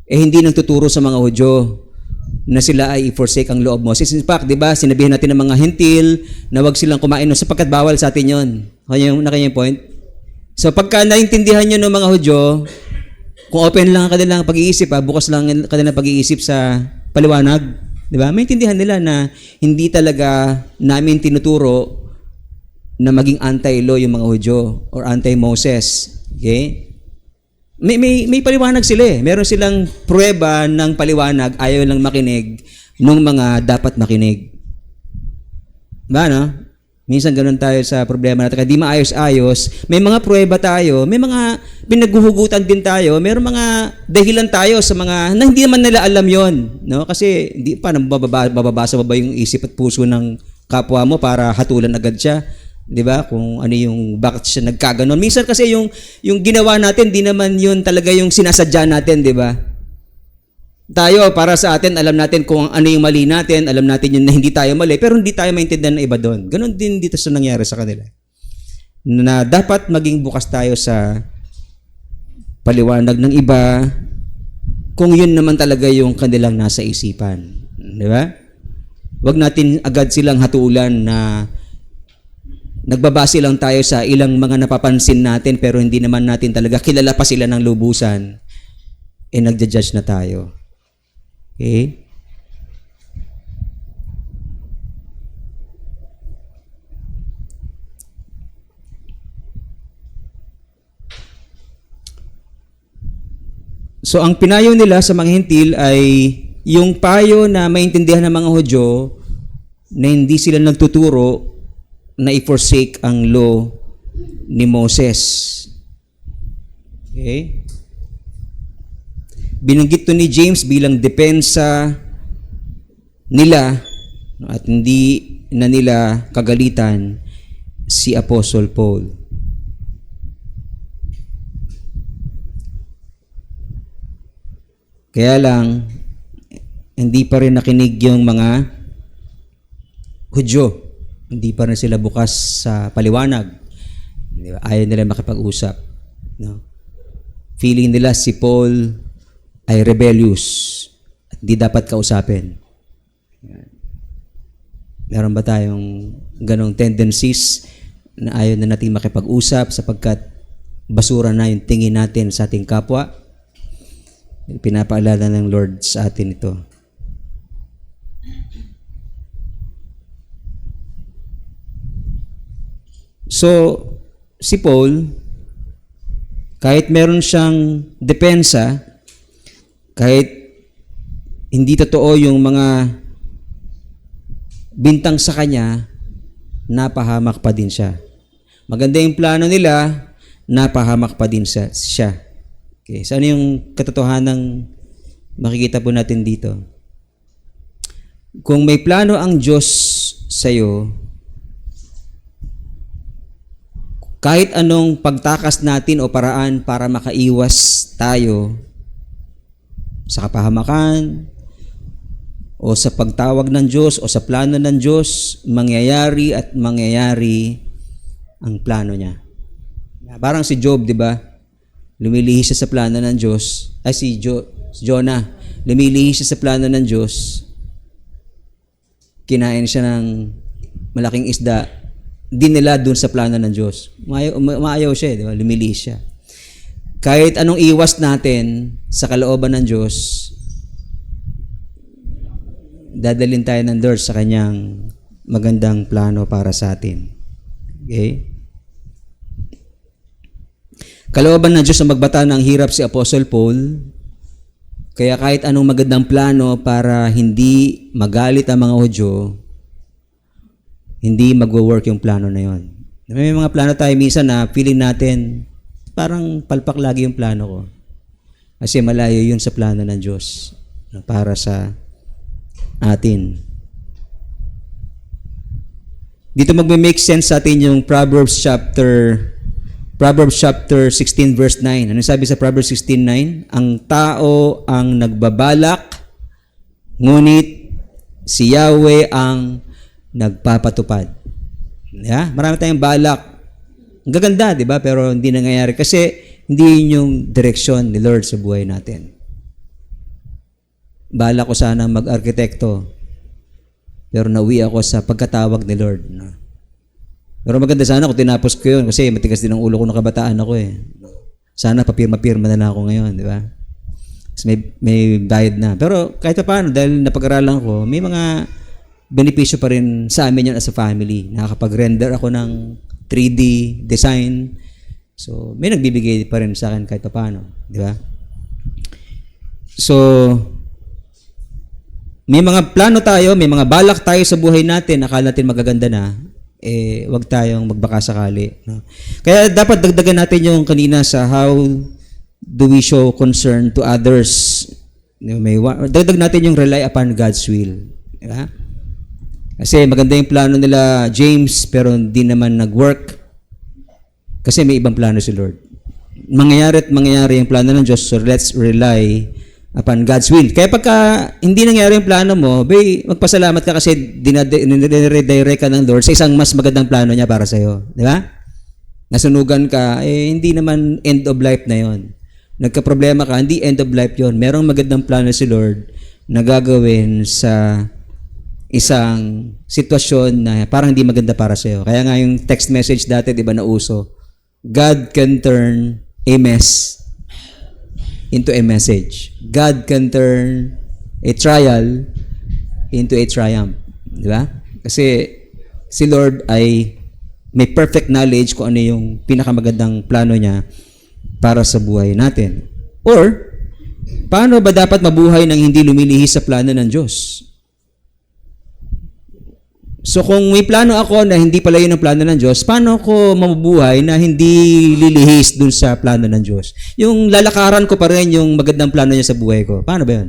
hindi nang tuturo sa mga Hudyo na sila ay i-forsake ang loob mo. In fact, di ba, sinabihan natin ng mga hentil na wag silang kumain sapagkat bawal sa atin yun. Nakanya yung point? So, pagka naintindihan nyo ng mga Hudyo, kung open lang ang kanilang pag-iisip, bukas lang ang kanilang pag-iisip sa paliwanag, di ba? Maintindihan nila na hindi talaga namin tinuturo na maging anti-law yung mga Hudyo or anti-Moses. Okay? May paliwanag sila eh. Meron silang pruweba ng paliwanag, ayaw lang makinig nung mga dapat makinig. Ba, no? Minsan ganun tayo sa problema natin. Kaya di maayos-ayos. May mga pruweba tayo, may mga pinaghuhugutan din tayo, meron mga dahilan tayo sa mga na hindi naman nila alam yon, no? Kasi hindi pa bababasa mo ba yung isip at puso ng kapwa mo para hatulan agad siya? 'Di ba? Kung ano yung bakit siya nagkaganon. Minsan kasi yung ginawa natin, di naman yun talaga yung sinasadya natin, 'di ba? Tayo, para sa atin, alam natin kung ano yung mali natin, alam natin yun na hindi tayo mali, pero hindi tayo maintindihan ng iba doon. Ganon din dito sa nangyari sa kanila. Na dapat maging bukas tayo sa paliwanag ng iba kung yun naman talaga yung kanilang nasa isipan. Di ba? Huwag natin agad silang hatulan na nagbabase lang tayo sa ilang mga napapansin natin pero hindi naman natin talaga kilala pa sila ng lubusan. Nagja-judge na tayo. Okay? So ang pinayo nila sa mga hintil ay yung payo na maintindihan ng mga Hudyo na hindi sila nagtuturo na i-forsake ang law ni Moses. Okay? Binanggit to ni James bilang depensa nila at hindi na nila kagalitan si Apostle Paul. Kaya lang, hindi pa rin nakinig yung mga Hudyo. Hindi pa rin sila bukas sa paliwanag. Ayaw nila makipag-usap. No? Feeling nila si Paul ay rebellious at hindi dapat kausapin. Meron ba tayong ganong tendencies na ayaw na natin makipag-usap sapagkat basura na yung tingin natin sa ating kapwa? Pinapaalala ng Lord sa atin ito. So, si Paul, kahit meron siyang depensa, kahit hindi totoo yung mga bintang sa kanya, napahamak pa din siya. Maganda yung plano nila, napahamak pa din siya. Okay, so ano yung katotohanang makikita po natin dito? Kung may plano ang Diyos sa'yo, kahit anong pagtakas natin o paraan para makaiwas tayo sa kapahamakan o sa pagtawag ng Diyos o sa plano ng Diyos, mangyayari at mangyayari ang plano niya. Parang si Job, di ba? Lumilihis siya sa plano ng Diyos. Si Jonah, lumilihis siya sa plano ng Diyos. Kinain siya ng malaking isda. Dinala dun sa plano ng Diyos. Maayaw siya, di ba? Lumilihis siya. Kahit anong iwas natin sa kalooban ng Diyos, dadalhin tayo ng Lord sa kanyang magandang plano para sa atin. Okay? Kalooban ng Diyos na magbata ng hirap si Apostle Paul, kaya kahit anong magandang plano para hindi magalit ang mga Hudyo, hindi magwo-work yung plano na yon. May mga plano tayo minsan na feeling natin, parang palpak lagi yung plano ko. Kasi malayo yun sa plano ng Diyos para sa atin. Dito magme-make sense sa atin yung Proverbs chapter 16 verse 9. Ano sabi sa Proverbs 16:9? Ang tao ang nagbabalak, ngunit si Yahweh ang nagpapatupad. Yeah? Marami tayong balak. Ang gaganda, di ba? Pero hindi nangyayari kasi hindi yun yung direksyon ni Lord sa buhay natin. Balak ko sana mag-arkitekto, pero nauwi ako sa pagkatawag ni Lord. No? Pero maganda sana kung tinapos ko yun kasi matigas din ang ulo ko ng kabataan ako eh. Sana papirma-pirma na lang ako ngayon, di ba? Kasi may bayad na. Pero kahit pa paano, dahil napag-aralan ko, may mga benepisyo pa rin sa amin yun as a family. Nakakapag-render ako ng 3D design. So, may nagbibigay pa rin sa akin kahit pa paano, di ba? So, may mga plano tayo, may mga balak tayo sa buhay natin, akala natin magaganda na, wag tayong magbaka sakali. No? Kaya dapat dagdagan natin yung kanina sa how do we show concern to others. Dagdag natin yung rely upon God's will. Diba? Kasi maganda yung plano nila James pero hindi naman nag-work kasi may ibang plano si Lord. Mangyayari at mangyayari yung plano ng Diyos, so let's rely upon God's will. Kaya pagka hindi nangyari yung plano mo, magpasalamat ka kasi dinire-direct ka ng Lord sa isang mas magandang plano niya para sa'yo. Di ba? Nasunugan ka, hindi naman end of life na yon. Nagka-problema ka, hindi end of life yon. Merong magandang plano si Lord na gagawin sa isang sitwasyon na parang hindi maganda para sa'yo. Kaya nga yung text message dati, di ba, na uso, God can turn a mess into a message. God can turn a trial into a triumph. Di ba? Kasi si Lord ay may perfect knowledge kung ano yung pinakamagandang plano niya para sa buhay natin. Or, paano ba dapat mabuhay nang hindi lumilihis sa plano ng Diyos? So kung may plano ako na hindi pala yun ang plano ng Diyos, paano ko mabubuhay na hindi lilihis dun sa plano ng Diyos? Yung lalakaran ko pa rin yung magandang plano niya sa buhay ko. Paano ba yun?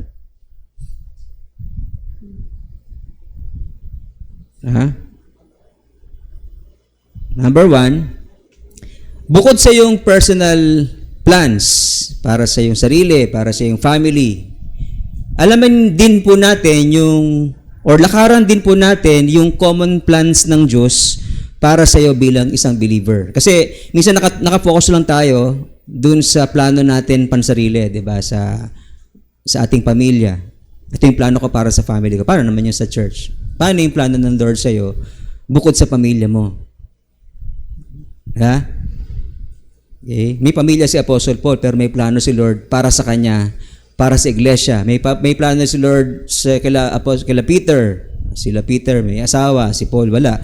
Number 1, bukod sa yung personal plans para sa yung sarili, para sa yung family, alaman din po natin yung or lakaran din po natin yung common plans ng Diyos para sa iyo bilang isang believer. Kasi minsan nakafocus lang tayo dun sa plano natin pansarili, 'di ba? Sa ating pamilya. Ito yung plano ko para sa family ko. Paano naman yung sa church? Paano yung plano ng Lord sa iyo bukod sa pamilya mo? Ha? Okay. May pamilya si Apostle Paul pero may plano si Lord para sa kanya, para sa iglesia. May plano si Lord sa kila Peter. Sila Peter, may asawa. Si Paul, wala.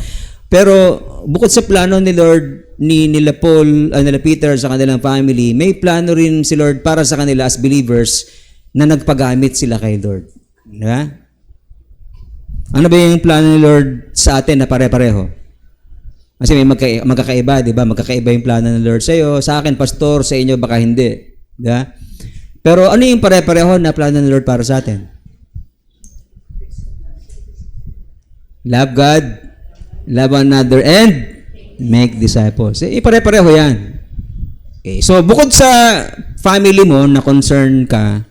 Pero bukod sa plano ni Lord, nila Paul, nila Peter sa kanilang family, may plano rin si Lord para sa kanila as believers na nagpagamit sila kay Lord. Diba? Ano ba yung plano ni Lord sa atin na pare-pareho? Kasi may magkakaiba, di ba? Magkakaiba yung plano ng Lord sa iyo. Sa akin, pastor, sa inyo, baka hindi. Diba? Pero ano yung pare-pareho na plano ng Lord para sa atin? Love God, love one another, and make disciples. Pare-pareho yan. Okay. So, bukod sa family mo na concern ka,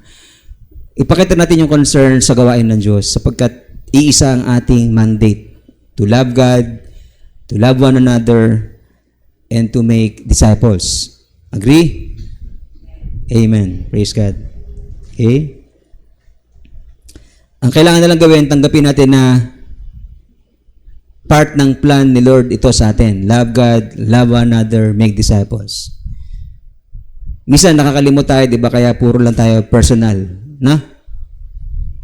ipakita natin yung concern sa gawain ng Diyos sapagkat iisa ang ating mandate to love God, to love one another, and to make disciples. Agree? Amen. Praise God. Okay? Ang kailangan nalang gawin, tanggapin natin na part ng plan ni Lord ito sa atin. Love God, love one another, make disciples. Minsan nakakalimot tayo, di ba? Kaya puro lang tayo personal. Na?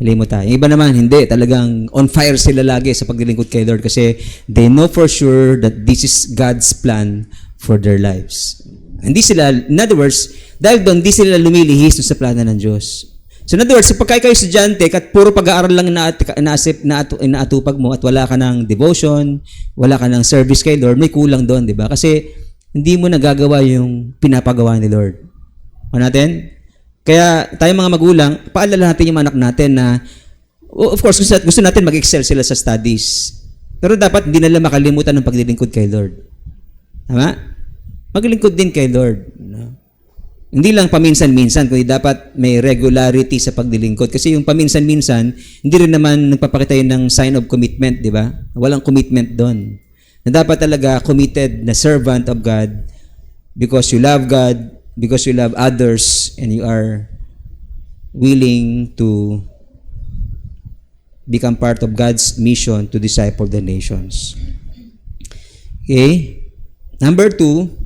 Limot tayo. Yung iba naman, hindi. Talagang on fire sila lagi sa paglilingkod kay Lord kasi they know for sure that this is God's plan for their lives. Hindi sila, in other words, dahil doon, hindi sila lumilihis sa plano ng Diyos. So in other words, pagka ikaw estudyante at puro pag-aaral lang inaatupag mo at wala ka ng devotion, wala ka ng service kay Lord, may kulang doon, di ba? Kasi hindi mo nagagawa yung pinapagawa ni Lord. O natin? Kaya tayo mga magulang, paalala natin yung anak natin na, of course, gusto natin mag-excel sila sa studies. Pero dapat hindi nila makalimutan ng paglilingkod kay Lord. Tama? Maglingkod din kay Lord. No? Hindi lang paminsan-minsan, kundi dapat may regularity sa paglilingkod. Kasi yung paminsan-minsan, hindi rin naman nagpapakita yun ng sign of commitment, di ba? Walang commitment doon. Na dapat talaga committed na servant of God because you love God, because you love others, and you are willing to become part of God's mission to disciple the nations. Okay? Number 2,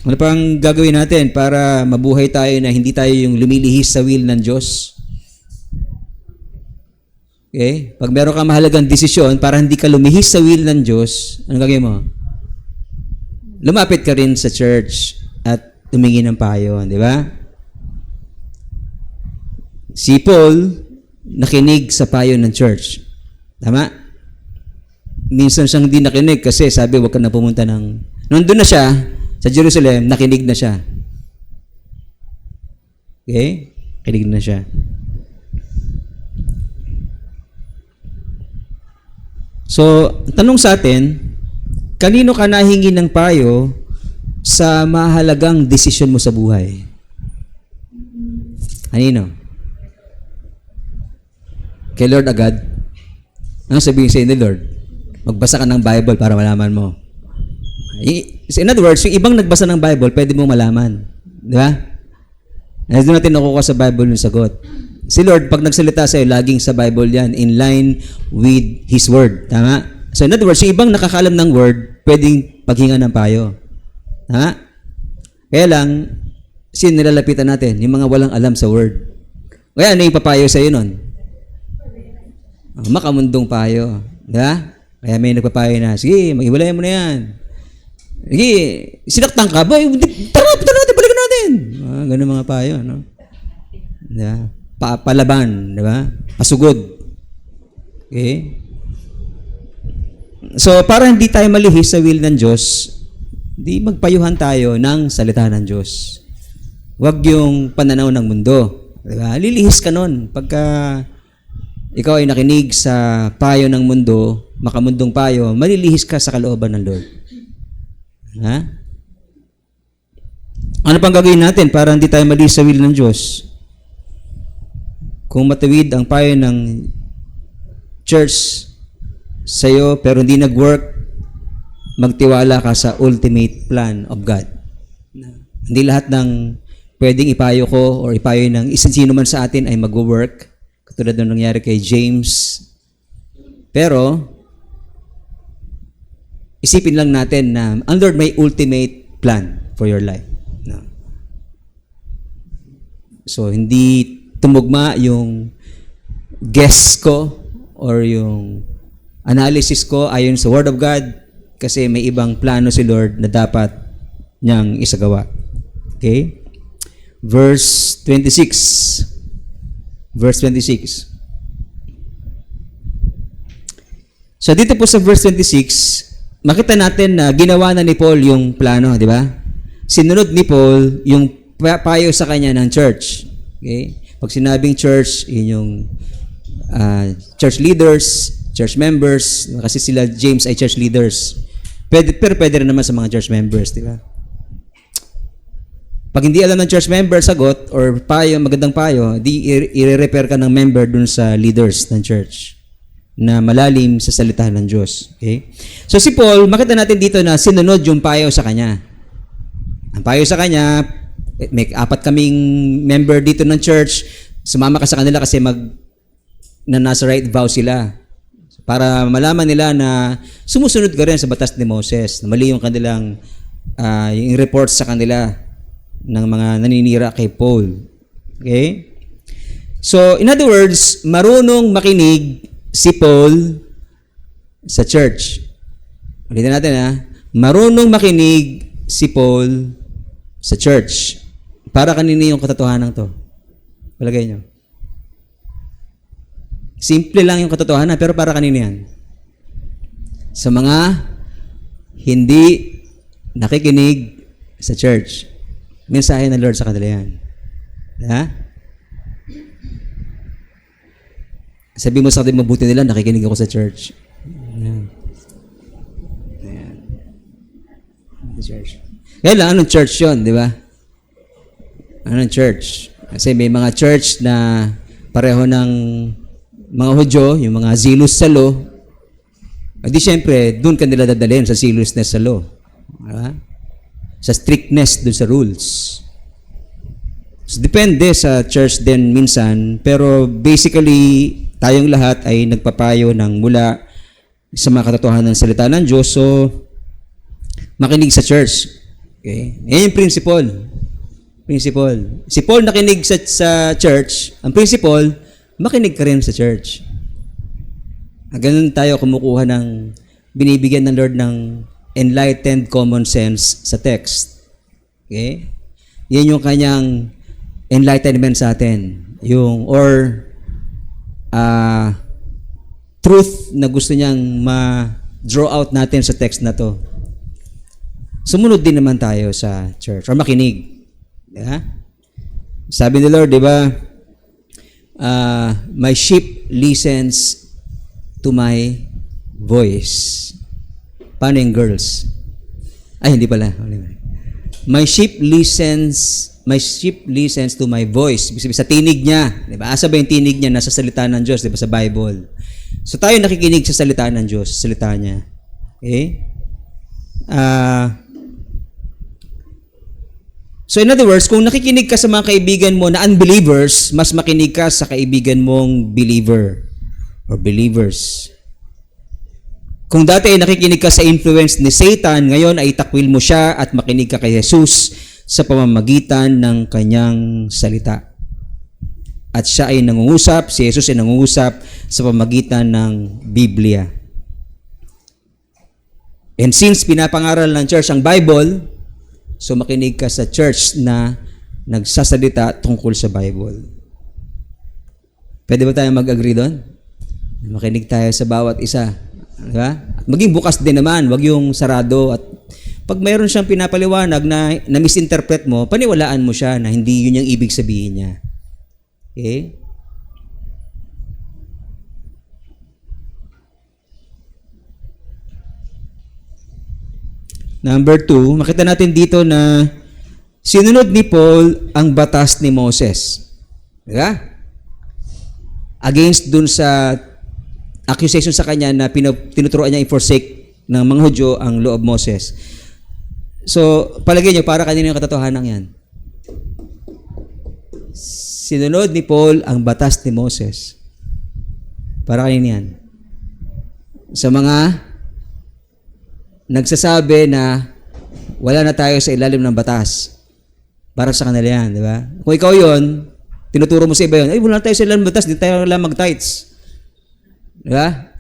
ano pang gagawin natin para mabuhay tayo na hindi tayo yung lumilihis sa will ng Diyos? Okay? Pag meron kang mahalagang desisyon para hindi ka lumihis sa will ng Diyos, ano gagawin mo? Lumapit ka rin sa church at tumingi ng payo, di ba? Si Paul, nakinig sa payo ng church. Tama? Minsan siyang hindi nakinig kasi sabi, huwag ka na pumunta ng... Nandun na siya, sa Jerusalem, nakinig na siya. Okay? Nakinig na siya. So, tanong sa atin, kanino ka nahingi ng payo sa mahalagang desisyon mo sa buhay? Kanino? Kay Lord agad? Ano sabihin sa'yo ni Lord? Magbasa ka ng Bible para malaman mo. In other words, yung ibang nagbasa ng Bible, pwede mong malaman. Di ba? Doon natin nakukuha sa Bible yung sagot. Si Lord, pag nagsalita sa'yo, laging sa Bible yan, in line with His Word. Tama? So in other words, yung ibang nakakaalam ng Word, pwedeng paghinga ng payo. Tama? Kaya lang, sino nilalapitan natin? Yung mga walang alam sa Word. Kaya ano yung papayo sa'yo nun? Makamundong payo. Diba? Kaya may nagpapayo na, sige, mag-iwalay mo na yan. Sige, sinaktan ka ba? Tara natin, balikan natin. Ganun mga payo, no? Diba? Palaban, diba? Pasugod. Okay? So, para hindi tayo malihis sa will ng Diyos, di magpayuhan tayo ng salita ng Diyos. Huwag yung pananaw ng mundo. Diba? Lilihis ka nun. Pagka ikaw ay nakinig sa payo ng mundo, makamundong payo, malilihis ka sa kalooban ng Lord. Ha? Ano pang gagawin natin para hindi tayo malihis sa will ng Diyos? Kung matawid ang payo ng church sa'yo pero hindi nag-work, magtiwala ka sa ultimate plan of God. Hindi lahat ng pwedeng ipayo ko or ipayo ng isang sino man sa atin ay mag-work. Katulad ng nangyari kay James. Pero, isipin lang natin na ang Lord may ultimate plan for your life. No. So, hindi tumugma yung guess ko or yung analysis ko ayon sa Word of God kasi may ibang plano si Lord na dapat niyang isagawa. Okay? Verse 26. Verse 26. So dito po sa verse 26, makita natin na ginawa na ni Paul yung plano, di ba? Sinunod ni Paul yung payo sa kanya ng church. Okay? Pag sinabing church, yun yung church leaders, church members, kasi sila James ay church leaders. Pero pwede rin naman sa mga church members, di ba? Pag hindi alam ng church member sagot or payo, magandang payo, di i-repair ka ng member dun sa leaders ng church na malalim sa salita ng Diyos. Okay? So si Paul, makita natin dito na sinunod yung payo sa kanya. Ang payo sa kanya, may 4 kaming member dito ng church, sumama ka sa kanila kasi na nasa right vow sila. Para malaman nila na sumusunod ka rin sa batas ni Moses, na mali yung kanilang yung reports sa kanila ng mga naninira kay Paul. Okay? So, in other words, marunong makinig si Paul sa church. Ulitin natin marunong makinig si Paul sa church. Para kanino yung katotohanan to? Palagay nyo. Simple lang yung katotohanan, pero para kanino yan? Sa mga hindi nakikinig sa church. Mensahe ng Lord sa kanila yan. Ha? Sabi mo sa atin, mabuti nila, nakikinig ako sa church. Ayan. Ayan. Church. Kaya lang, anong church yun, di ba? Anong church? Kasi may mga church na pareho ng mga Hudyo, yung mga zealous sa law. Di syempre, doon ka nila dadalhin sa zealousness sa law. Diba? Sa strictness doon sa rules. So, depende sa church din minsan, pero basically, tayong lahat ay nagpapayo ng mula sa mga katotohanan ng salita ng Diyos. So, makinig sa church. Okay? Yan yung principle. Si Paul nakinig sa church. Ang principle, makinig ka rin sa church. Ganun tayo kumukuha ng binibigyan ng Lord ng enlightened common sense sa text. Okay? Yan yung kanyang enlightenment sa atin. Yung, truth na gusto niyang ma-draw out natin sa text na to. Sumunod din naman tayo sa church or makinig. Diba? Sabi ni Lord, di ba? My sheep listens to my voice. Paano yung girls? Ay, hindi pala. My sheep listens to my voice. Ibig sabihin, sa tinig niya. Diba? Asa ba yung tinig niya? Nasa salita ng Diyos, diba? Sa Bible. So tayo nakikinig sa salita ng Diyos, sa salita niya. Okay? So in other words, kung nakikinig ka sa mga kaibigan mo na unbelievers, mas makinig ka sa kaibigan mong believer or believers. Kung dati ay nakikinig ka sa influence ni Satan, ngayon ay itakwil mo siya at makinig ka kay Jesus sa pamamagitan ng kanyang salita. At siya ay nangungusap, si Jesus ay nangungusap sa pamamagitan ng Biblia. And since pinapangaral ng church ang Bible, so makinig ka sa church na nagsasalita tungkol sa Bible. Pwede ba tayo mag-agree doon? Makinig tayo sa bawat isa. Diba? At maging bukas din naman, wag yung sarado. At pag mayroon siyang pinapaliwanag na misinterpret mo, paniwalaan mo siya na hindi yun yung ibig sabihin niya. Okay? Number 2, makita natin dito na sinunod ni Paul ang batas ni Moses. Diba? Against dun sa accusation sa kanya na tinuturuan niya i-forsake ng mga Hudyo ang law of Moses. So, palagay niyo, para kanino yung katotohanan yan? Sinunod ni Paul ang batas ni Moses. Para kanino yan? Sa mga nagsasabi na wala na tayo sa ilalim ng batas. Para sa kanila yan, di ba? Kung ikaw yon, tinuturo mo sa iba yun, ay wala na tayo sa ilalim ng batas, di tayo lang mag-tithes. Di ba?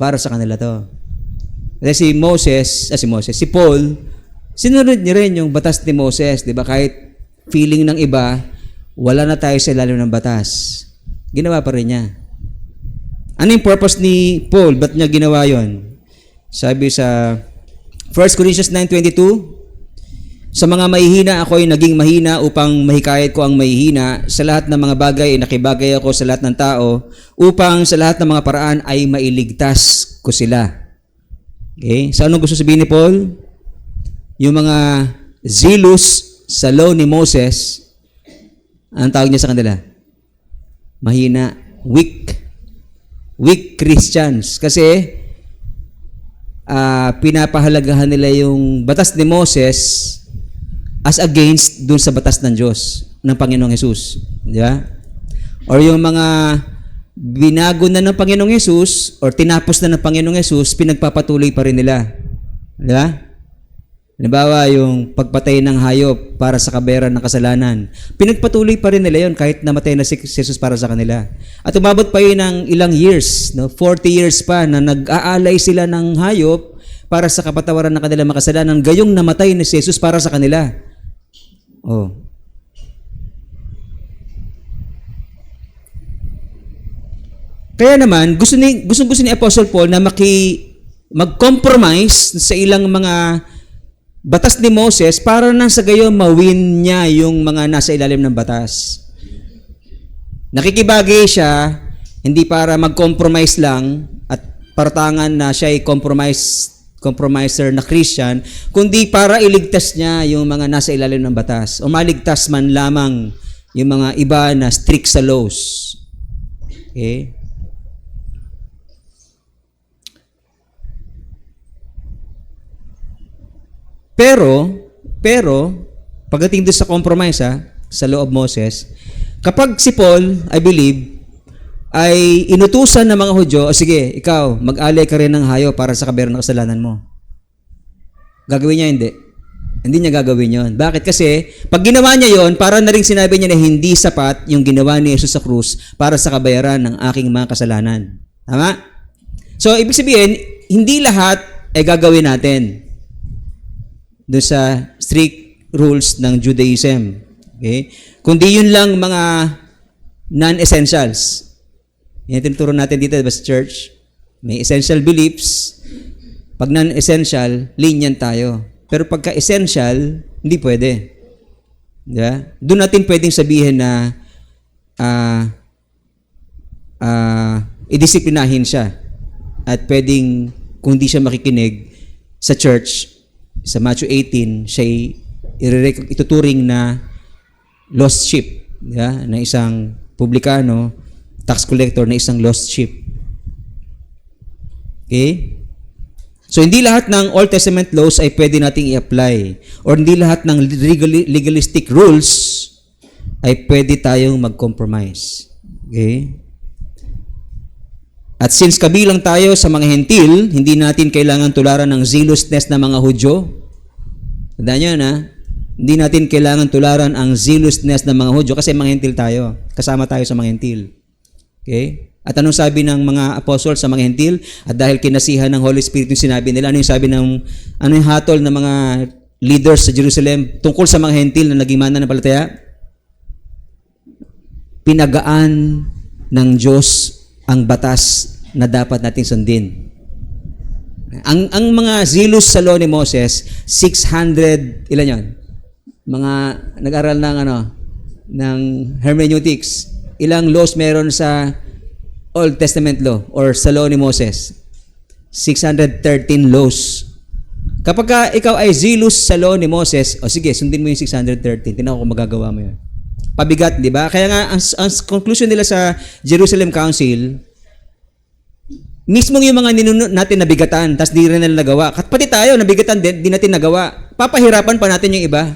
Para sa kanila to. Kasi si Paul, sinunod niya rin yung batas ni Moses, di ba? Kahit feeling ng iba, wala na tayo sa ilalim ng batas. Ginawa pa rin niya. Ano yung purpose ni Paul? Ba't niya ginawa yon? Sabi sa 1 Corinthians 9:22, sa mga mahihina ako ay naging mahina upang mahikayat ko ang mahihina. Sa lahat ng mga bagay ay nakibagay ako sa lahat ng tao upang sa lahat ng mga paraan ay mailigtas ko sila. Okay? So anong gusto sabihin ni Paul? Yung mga zealous sa law ni Moses, anong tawag niya sa kanila? Mahina. Weak Christians. Kasi pinapahalagahan nila yung batas ni Moses as against dun sa batas ng Diyos, ng Panginoong Hesus. Di ba? Or yung mga binago na ng Panginoong Hesus or tinapos na ng Panginoong Hesus, pinagpapatuloy pa rin nila. Di ba? Halimbawa, yung pagpatay ng hayop para sa kabayaran ng kasalanan. Pinagpatuloy pa rin nila yun kahit namatay na si Jesus para sa kanila. At umabot pa yun ng ilang years, 40 years pa na nag-aalay sila ng hayop para sa kapatawaran ng kanilang makasalanan, gayong namatay ni Jesus para sa kanila. Oh. Kaya naman, gusto ni Apostle Paul na mag-compromise sa ilang mga batas ni Moses para nang sa gayon mawin niya yung mga nasa ilalim ng batas. Nakikibagay siya, hindi para mag-compromise lang at paratangan na siya ay compromiser na Christian, kundi para iligtas niya yung mga nasa ilalim ng batas o maligtas man lamang yung mga iba na strict sa laws. Okay? Pero, pagdating doon sa compromise, sa law of Moses, kapag si Paul, I believe, ay inutusan ng mga Hudyo, o sige, ikaw, mag-alay ka rin ng hayo para sa kabayaran ng kasalanan mo. Gagawin niya, hindi. Hindi niya gagawin yon. Bakit? Kasi, pag ginawa niya yon, para na rin sinabi niya na hindi sapat yung ginawa ni Jesus sa krus para sa kabayaran ng aking mga kasalanan. Tama? So, ibig sabihin, hindi lahat ay gagawin natin doon sa strict rules ng Judaism. Okay? Kundi yun lang mga non-essentials. Yan tinuturo natin dito sa church. May essential beliefs. Pag non-essential, lenient tayo. Pero pagka essential, hindi pwede. Diba? Doon natin pwedeng sabihin na idisiplinahin siya. at pwedeng, kung di siya makikinig sa church, sa Matthew 18, siya ituturing na lost sheep, na isang publikano, tax collector, na isang lost sheep. Okay? So, hindi lahat ng Old Testament laws ay pwede nating i-apply, or hindi lahat ng legalistic rules ay pwede tayong mag-compromise. Okay? At since kabilang tayo sa mga hentil, hindi natin kailangan tularan ng zealousness ng mga Hudyo. Tandaan nyo na, hindi natin kailangan tularan ang zealousness ng mga Hudyo kasi mga hentil tayo. Kasama tayo sa mga hentil. Okay? At anong sabi ng mga apostol sa mga hentil? At dahil kinasihan ng Holy Spirit yung sinabi nila, ano yung hatol ng mga leaders sa Jerusalem tungkol sa mga hentil na naging mananampalataya? Pinagaan ng Diyos ang batas na dapat nating sundin. Ang mga zealous sa law ni Moses, 600, ilan yun? Mga nag-aral ng hermeneutics. Ilang laws meron sa Old Testament law or sa law ni Moses? 613 laws. Kapag ikaw ay zealous sa law ni Moses, sige, sundin mo yung 613. Tingnan ko kung magagawa mo yun. Pabigat, di ba? Kaya nga, ang conclusion nila sa Jerusalem Council, mismo yung mga ninunod natin nabigatan, tas di rin nila nagawa. Pati tayo, nabigatan din, di natin nagawa. Papahirapan pa natin yung iba.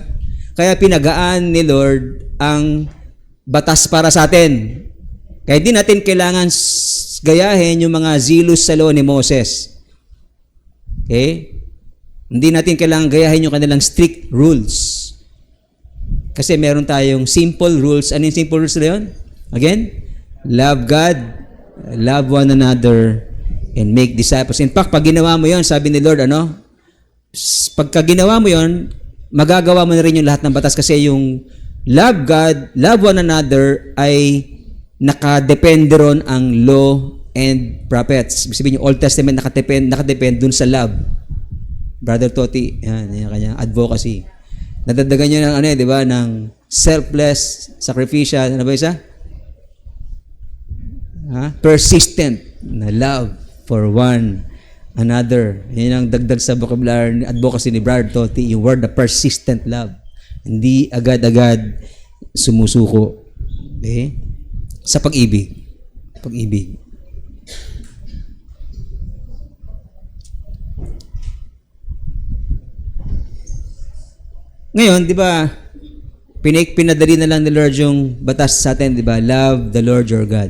Kaya pinagaan ni Lord ang batas para sa atin. Kaya di natin kailangan gayahin yung mga zealous sa law ni Moses. Okay? Hindi natin kailangan gayahin yung kanilang strict rules. Kasi meron tayong simple rules. Ano yung simple rules na yun? Again, love God, love one another, and make disciples. In fact, pag ginawa mo yun, sabi ni Lord, pagka ginawa mo yun, magagawa mo na rin yung lahat ng batas kasi yung love God, love one another ay nakadepende ron ang law and prophets. Ibig sabihin yung Old Testament nakadepend dun sa love. Brother Toti, yan kanya advocacy. Nadagdagan niyo ng di ba, ng selfless, sacrificial, ano ba isa? Persistent na love for one another. Yan ang dagdag sa vocabulary advocacy ni Brother Toti, yung word na persistent love. Hindi agad-agad sumusuko. Okay? Sa pag-ibig. Pag-ibig. Ngayon, di ba, pinadali na lang ni Lord yung batas sa atin, di ba? Love the Lord your God.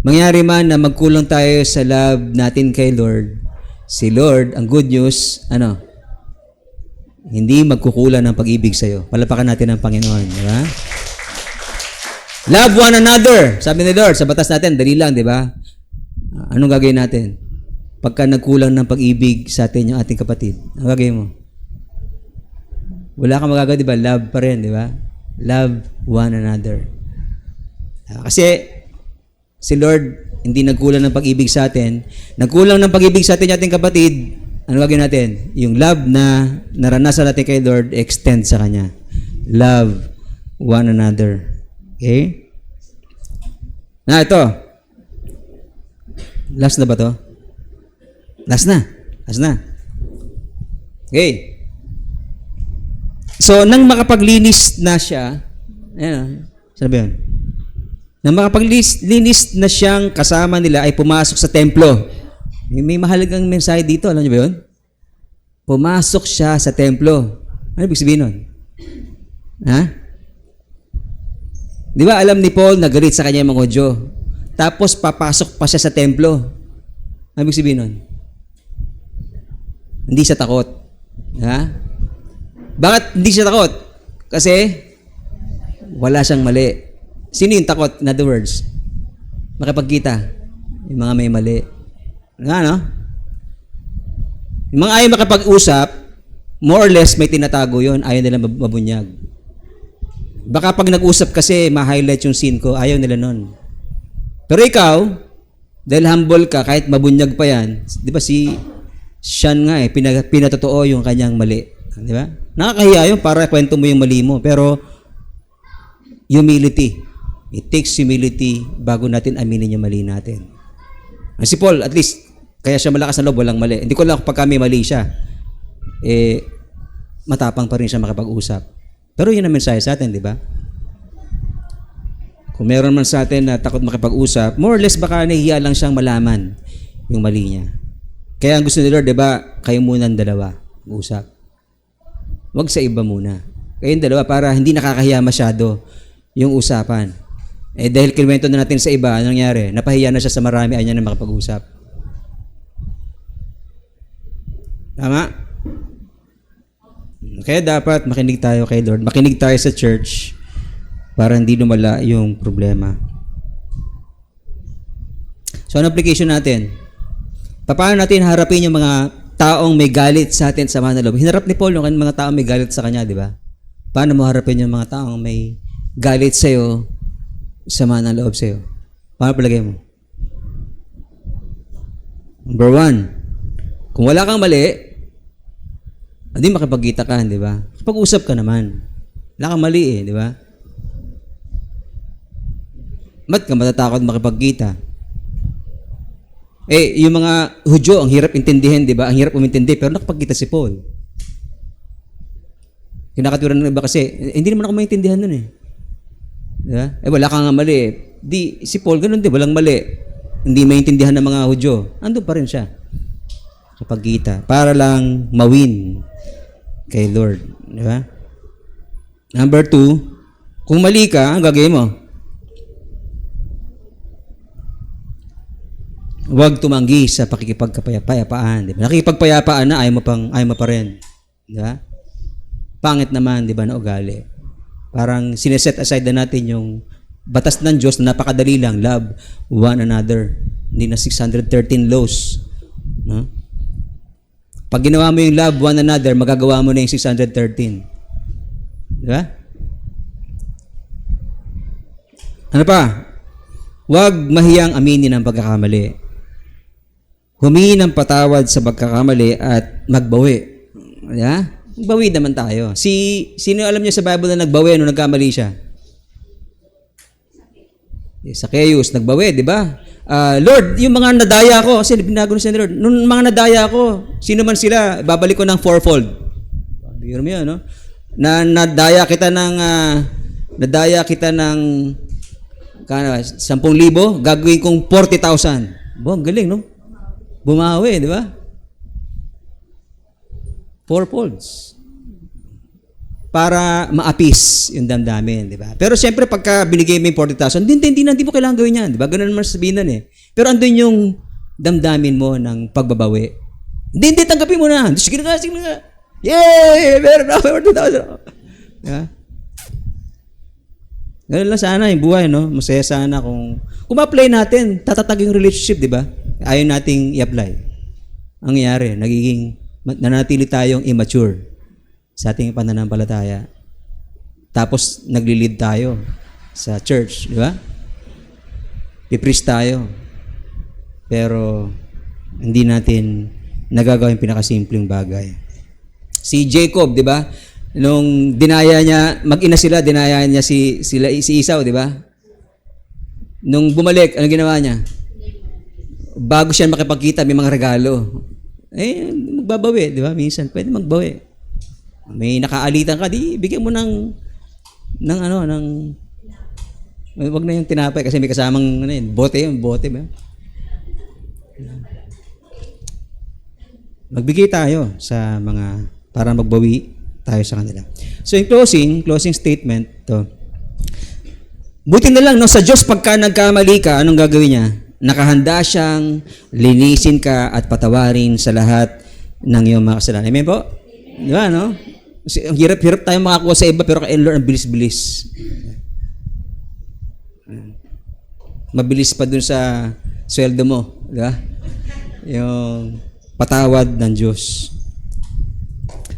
Mangyari man na magkulang tayo sa love natin kay Lord, si Lord, ang good news, hindi magkukulang ng pag-ibig sa'yo. Palapakan natin ang Panginoon, di ba? Love one another. Sabi ni Lord, sa batas natin, dali lang, di ba? Anong gagawin natin? Pagka nagkulang ng pag-ibig sa atin yung ating kapatid, anong gagawin mo? Wala kang magagawa, di ba? Love pa rin, di ba? Love one another. Kasi si Lord hindi nagkulang ng pag-ibig sa atin. Nagkulang ng pag-ibig sa atin yung ating kapatid. Ano gagawin natin? Yung love na naranasan natin kay Lord, extend sa Kanya. Love one another. Okay? Ito. Last na ba to? Last na. Okay. So, nang makapaglinis na siya, saan ba yun? Nang makapaglinis na siyang kasama nila ay pumasok sa templo. May mahalagang mensahe dito, alam niyo ba yun? Pumasok siya sa templo. Ano ibig sabihin nun? Di ba alam ni Paul na galit sa kanya yung mga Hudyo? Tapos papasok pa siya sa templo. Ano ibig sabihin nun? Hindi siya takot. Bakit hindi siya takot? Kasi wala siyang mali. Sino yung takot? In other words, makipagkita. Yung mga may mali. Yung mga ayaw makipag-usap, more or less may tinatago yun. Ayaw nila mabunyag. Baka pag nag-usap kasi, ma-highlight yung scene ko, ayaw nila nun. Pero ikaw, dahil humble ka, kahit mabunyag pa yan, di ba si Sean nga pinatotoo yung kanyang mali. Di ba? Nakakahiya yun para kwento mo yung mali mo. Pero, humility. It takes humility bago natin aminin yung mali natin. Si Paul, at least, Kaya siya malakas na loob, walang mali. Hindi ko lang pag kami mali siya, matapang pa rin siya makipag-usap. Pero yun ang mensahe sa atin, di ba? Kung meron man sa atin na takot makipag-usap, more or less baka nahihiya lang siyang malaman yung mali niya. Kaya ang gusto ni Lord, di ba, kayo muna ang dalawa, usap. Huwag sa iba muna. Kayong dalawa para hindi nakakahiya masyado yung usapan. Dahil kinuwento na natin sa iba, anong nangyari? Napahiya na siya sa marami, ayaw niya na makapag-usap. Tama? Kaya dapat makinig tayo kay Lord. Makinig tayo sa church para hindi lumala yung problema. So, ano application natin? Paano natin harapin yung mga taong may galit sa atin sa mga loob? Hinarap ni Paul yung mga taong may galit sa kanya, di ba? Paano mo harapin yung mga taong may galit sa'yo, sama ng loob sa'yo? Paano palagay mo? Number 1, kung wala kang mali, hindi makipagkita ka, di ba? Pag-usap ka naman. Wala kang mali di ba? Ba't ka matatakot makipagkita? Yung mga Hudyo, ang hirap intindihin, di ba? Ang hirap umintindi, pero nakapagkita si Paul. Kinakaturan ng iba kasi, hindi naman ako maintindihan nun Diba? Wala kang nga mali Di, si Paul, ganun din, walang mali. Hindi maintindihan ng mga Hudyo. Andun pa rin siya. Sa pagkita. Para lang mawin kay Lord. Diba? Number 2, kung mali ka, ang gagawin mo? Huwag tumanggi sa pakikipagpayapaan. Diba? Nakikipagpayapaan na, ayaw mo pa rin. Diba? Pangit naman, di ba, na ugali. Parang sineset aside na natin yung batas ng Diyos na napakadali lang, love one another. Hindi na 613 laws. No? Pag ginawa mo yung love one another, magagawa mo na yung 613. Di ba? Ano pa? Huwag mahiyang aminin ang pagkakamali. Humingi ng patawad sa pagkakamali at magbawi. Di ba? Magbawi naman tayo. Sino alam niyo sa Bible na nagbawi nung nagkamali siya? Zacchaeus, nagbawi, di ba? Lord, yung mga nadaya ko, kasi binago siya ni Lord, nung mga nadaya ko, sino man sila, babalik ko ng fourfold. Biro mo yun, no? Nadaya kita ng 10,000, gagawin kong 40,000. Ang galing, no? Bumawi, di ba? Fourfolds. Para ma-appease yung damdamin, di ba? Pero siyempre, pagka binigay mo yung 40,000, hindi mo kailangan gawin yan, di ba? Ganun naman sabihin nun Pero andun yung damdamin mo ng pagbabawi. Hindi, tanggapin mo na. Sige na nga. Yay! Meron na 40,000. Di ba? Ganun lang sana yung buhay, no? Masaya sana kung ma-apply natin, tatatag yung relationship, di ba? Ayaw nating i-apply. Ang nangyari, nanatili tayong immature sa ating pananampalataya. Tapos, nagli-lead tayo sa church, di ba? Pipreach tayo. Pero, hindi natin nagagawa yung pinakasimpleng bagay. Si Jacob, di ba? Nung dinaya niya, mag-ina sila, dinaya niya si Esau, di ba? Nung bumalik, ano ginawa niya? Bago siya makipagkita, may mga regalo. Magbabawi, di ba? Minsan, pwede magbawi. May nakaalitan ka, di bigyan mo ng wag na yung tinapay kasi may kasamang bote ba? Magbigay tayo sa mga para magbawi tayo sa kanila. So in closing statement to. Buti na lang no, sa Diyos pagka nagkamali ka, anong gagawin niya? Nakahanda siyang linisin ka at patawarin sa lahat ng iyong mga kasalanan. Amen po? Di ba, no? Kasi ang hirap tayo makakuha sa iba, pero kay Lord, ang bilis-bilis. Mabilis pa dun sa sweldo mo. Di ba? Yung patawad ng Diyos.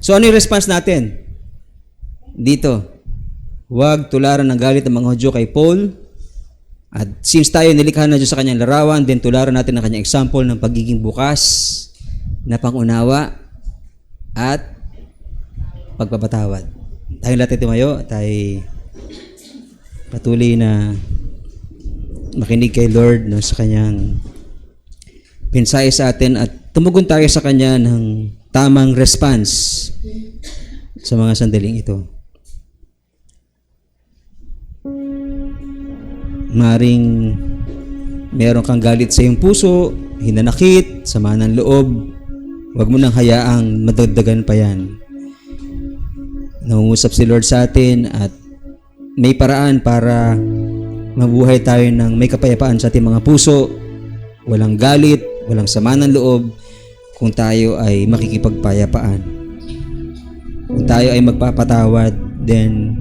So, ano yung response natin? Dito. Huwag tularan ng galit ng mga Hudyo kay Paul. At since tayo nilikha na Diyos sa kanyang larawan, then tularan natin ang kanyang example ng pagiging bukas na pangunawa at pagpapatawad. Tayo lahat tumayo, tayo patuloy na makinig kay Lord no, sa kanyang mensahe sa atin at tumugon tayo sa Kanya ng tamang response sa mga sandaling ito. Maring meron kang galit sa iyong puso, hinanakit, sama ng loob, huwag mo nang hayaang madagdagan pa yan. Nangungusap si Lord sa atin at may paraan para mabuhay tayo ng may kapayapaan sa ating mga puso, walang galit, walang sama ng loob, kung tayo ay makikipagpayapaan. Kung tayo ay magpapatawad, then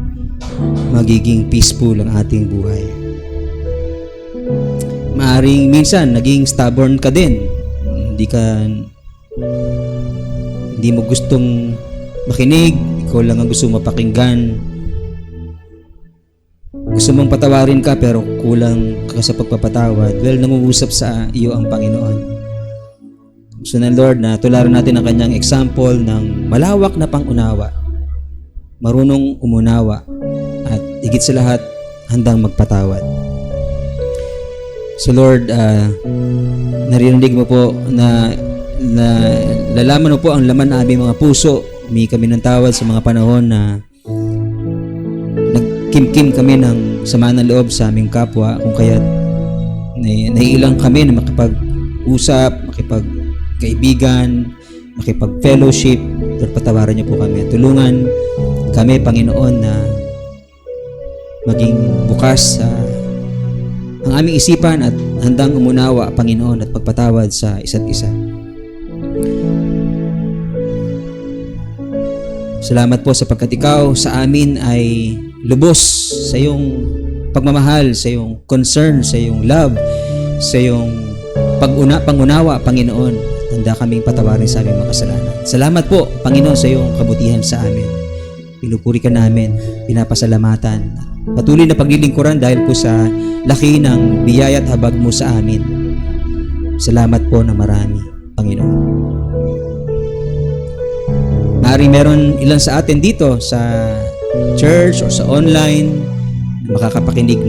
magiging peaceful ang ating buhay. Maaring minsan naging stubborn ka din. Hindi mo gustong makinig, ikaw lang ang gusto mapakinggan. Gusto mong patawarin ka pero kulang ka sa pagpapatawad. Well, nangungusap sa iyo ang Panginoon. Gusto ng Lord na tularan natin ang kanyang example ng malawak na pangunawa, marunong umunawa, at higit sa lahat, handang magpatawad. So Lord, narinig mo po na lalaman mo po ang laman ng aming mga puso. Humingi kami ng tawad sa mga panahon na nagkimkim kami ng sama ng loob sa aming kapwa, kung kaya naiilang kami na makipag-usap, makipag-kaibigan, makipag-fellowship. Lord, patawaran niyo po kami. Tulungan kami, Panginoon, na maging bukas sa ang aming isipan at handang umunawa, Panginoon, at pagpatawad sa isa't isa. Salamat po sapagkat ikaw sa amin ay lubos sa iyong pagmamahal, sa iyong concern, sa iyong love, sa iyong pangunawa, Panginoon. Handa kaming patawarin sa aming mga kasalanan. Salamat po, Panginoon, sa iyong kabutihan sa amin. Pinupuri ka namin, pinapasalamatan. Patuloy na paglilingkuran dahil po sa laki ng biyaya at habag mo sa amin. Salamat po na marami, Panginoon. Maaaring meron ilan sa atin dito sa church or sa online na makakapakinig